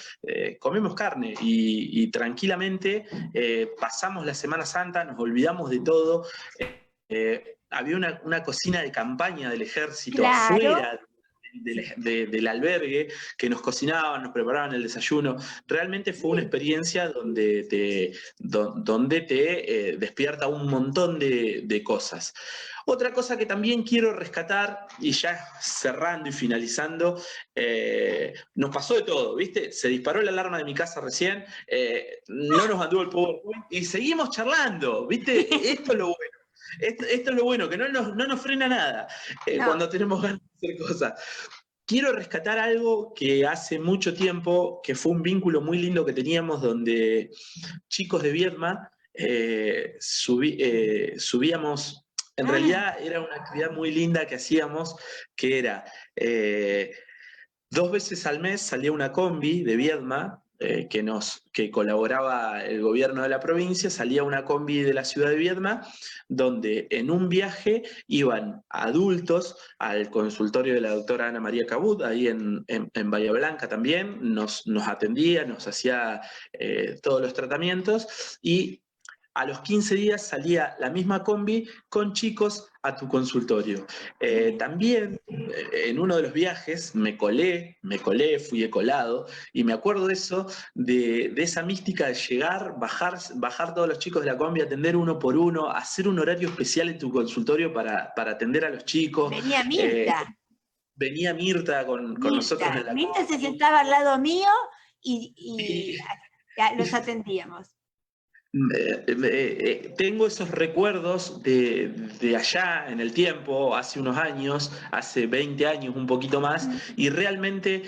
comemos carne, y tranquilamente pasamos la Semana Santa, nos olvidamos de todo. Había una cocina de campaña del ejército afuera del albergue, que nos cocinaban, nos preparaban el desayuno. Realmente fue una experiencia donde te despierta un montón de cosas. Otra cosa que también quiero rescatar, y ya cerrando y finalizando, nos pasó de todo, ¿viste? Se disparó la alarma de mi casa recién, no nos anduvo el PowerPoint y seguimos charlando, ¿viste? Esto es lo bueno. Esto es lo bueno, que no nos frena nada cuando tenemos ganas de hacer cosas. Quiero rescatar algo que hace mucho tiempo, que fue un vínculo muy lindo que teníamos, donde chicos de Viedma subíamos. En realidad era una actividad muy linda que hacíamos, que era 2 veces al mes salía una combi de Viedma que colaboraba el gobierno de la provincia, salía una combi de la ciudad de Viedma, donde en un viaje iban adultos al consultorio de la doctora Ana María Cabud, ahí en Bahía Blanca también, nos atendía, nos hacía todos los tratamientos, y a los 15 días salía la misma combi con chicos a tu consultorio. También en uno de los viajes me colé, fui colado, y me acuerdo de eso, de esa mística de llegar, bajar todos los chicos de la combi, atender uno por uno, hacer un horario especial en tu consultorio para atender a los chicos. Venía Mirta. Venía Mirta con nosotros en la Mirta se sentaba al lado mío y los atendíamos. Tengo esos recuerdos de allá en el tiempo, hace unos años, hace 20 años, un poquito más, y realmente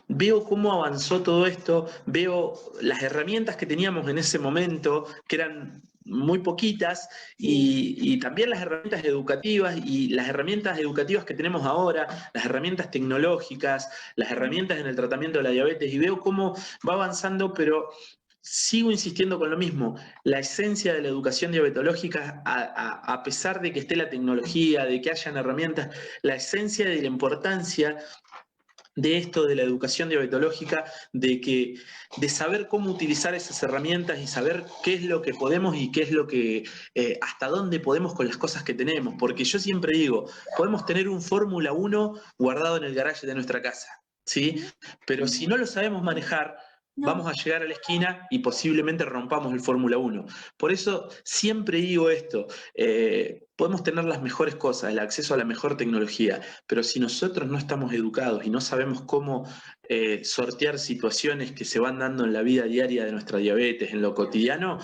veo cómo avanzó todo esto, veo las herramientas que teníamos en ese momento, que eran muy poquitas, y también las herramientas educativas, y las herramientas educativas que tenemos ahora, las herramientas tecnológicas, las herramientas en el tratamiento de la diabetes, y veo cómo va avanzando, pero sigo insistiendo con lo mismo. La esencia de la educación diabetológica, a pesar de que esté la tecnología, de que hayan herramientas, la esencia de la importancia de esto de la educación diabetológica, de saber cómo utilizar esas herramientas y saber qué es lo que podemos y qué es lo que, hasta dónde podemos con las cosas que tenemos. Porque yo siempre digo, podemos tener un Fórmula 1 guardado en el garaje de nuestra casa, ¿sí? Pero si no lo sabemos manejar, vamos a llegar a la esquina y posiblemente rompamos el Fórmula 1. Por eso siempre digo esto, podemos tener las mejores cosas, el acceso a la mejor tecnología, pero si nosotros no estamos educados y no sabemos cómo sortear situaciones que se van dando en la vida diaria de nuestra diabetes, en lo cotidiano,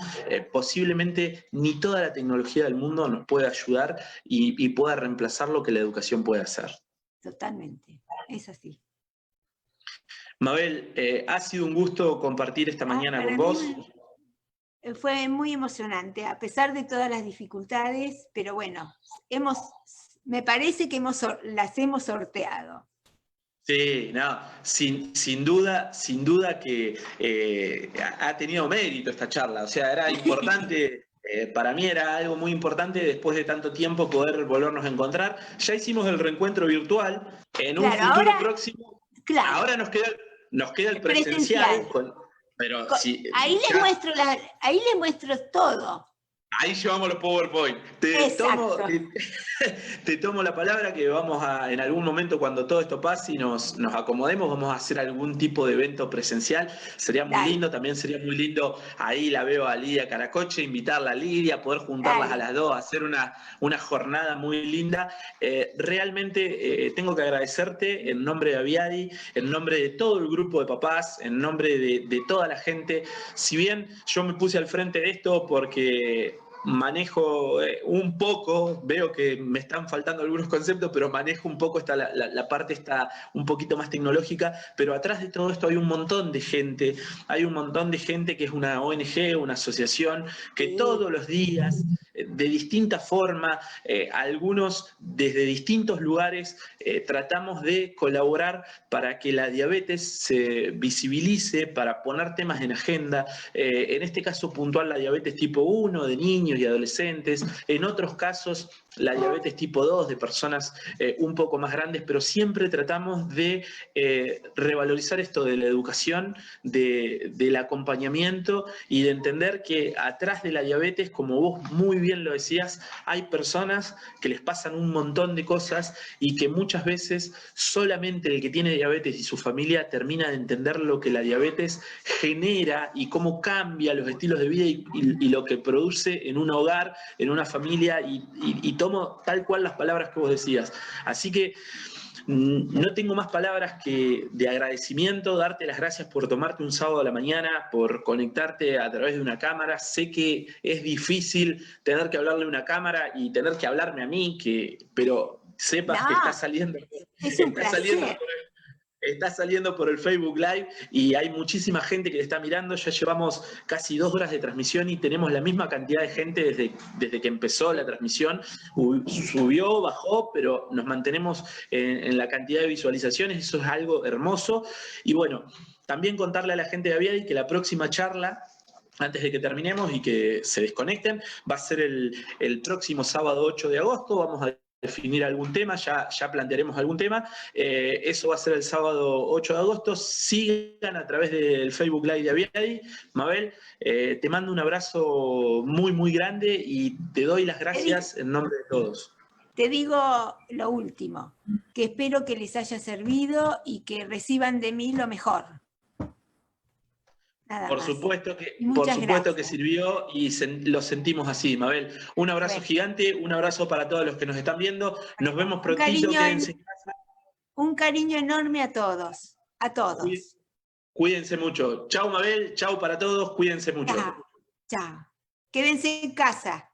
posiblemente ni toda la tecnología del mundo nos pueda ayudar y pueda reemplazar lo que la educación puede hacer. Totalmente, es así. Mabel, ha sido un gusto compartir esta mañana con vos. Fue muy emocionante, a pesar de todas las dificultades, pero bueno, me parece que las hemos sorteado. Sí, no, sin duda que ha tenido mérito esta charla, o sea, era importante. Para mí era algo muy importante después de tanto tiempo poder volvernos a encontrar. Ya hicimos el reencuentro virtual, en un futuro próximo. Claro. Ahora nos queda el presencial. Pero ahí les muestro todo. Ahí llevamos los PowerPoint. Te tomo la palabra que vamos a, en algún momento cuando todo esto pase y nos acomodemos, vamos a hacer algún tipo de evento presencial. Sería muy lindo, también sería muy lindo, ahí la veo a Lidia Caracoche, invitarla a Lidia, poder juntarlas a las dos, hacer una jornada muy linda. Realmente tengo que agradecerte en nombre de Aviadi, en nombre de todo el grupo de papás, en nombre de toda la gente. Si bien yo me puse al frente de esto porque manejo un poco, veo que me están faltando algunos conceptos, pero manejo un poco la parte está un poquito más tecnológica, pero atrás de todo esto hay un montón de gente que es una ONG, una asociación, que todos los días, de distinta forma, algunos desde distintos lugares, tratamos de colaborar para que la diabetes se visibilice, para poner temas en agenda, en este caso puntual la diabetes tipo 1 de niños y adolescentes, en otros casos la diabetes tipo 2 de personas un poco más grandes, pero siempre tratamos de revalorizar esto de la educación, del acompañamiento y de entender que atrás de la diabetes, como vos muy bien lo decías, hay personas que les pasan un montón de cosas y que muchas veces solamente el que tiene diabetes y su familia termina de entender lo que la diabetes genera y cómo cambia los estilos de vida y lo que produce en un hogar, en una familia, y tomo tal cual las palabras que vos decías. Así que no tengo más palabras que de agradecimiento, darte las gracias por tomarte un sábado a la mañana, por conectarte a través de una cámara. Sé que es difícil tener que hablarle a una cámara y tener que hablarme a mí, pero sepas que está saliendo. Es un placer. está saliendo por el Facebook Live y hay muchísima gente que le está mirando. Ya llevamos casi 2 horas de transmisión y tenemos la misma cantidad de gente desde que empezó la transmisión. Subió, bajó, pero nos mantenemos en la cantidad de visualizaciones. Eso es algo hermoso. Y bueno, también contarle a la gente de Aviadi que la próxima charla, antes de que terminemos y que se desconecten, va a ser el próximo sábado 8 de agosto. Vamos a definir algún tema, ya plantearemos algún tema. Eso va a ser el sábado 8 de agosto. Sigan a través del Facebook Live de Aviadi. Mabel, te mando un abrazo muy, muy grande y te doy las gracias en nombre de todos. Te digo lo último, que espero que les haya servido y que reciban de mí lo mejor. Nada por más. supuesto que sirvió y lo sentimos así, Mabel. Un abrazo gigante, un abrazo para todos los que nos están viendo. Nos vemos prontito, quédense en casa. Un cariño enorme a todos, a todos. Cuídense mucho. Chau, Mabel, chau para todos, cuídense mucho. Chao. Quédense en casa.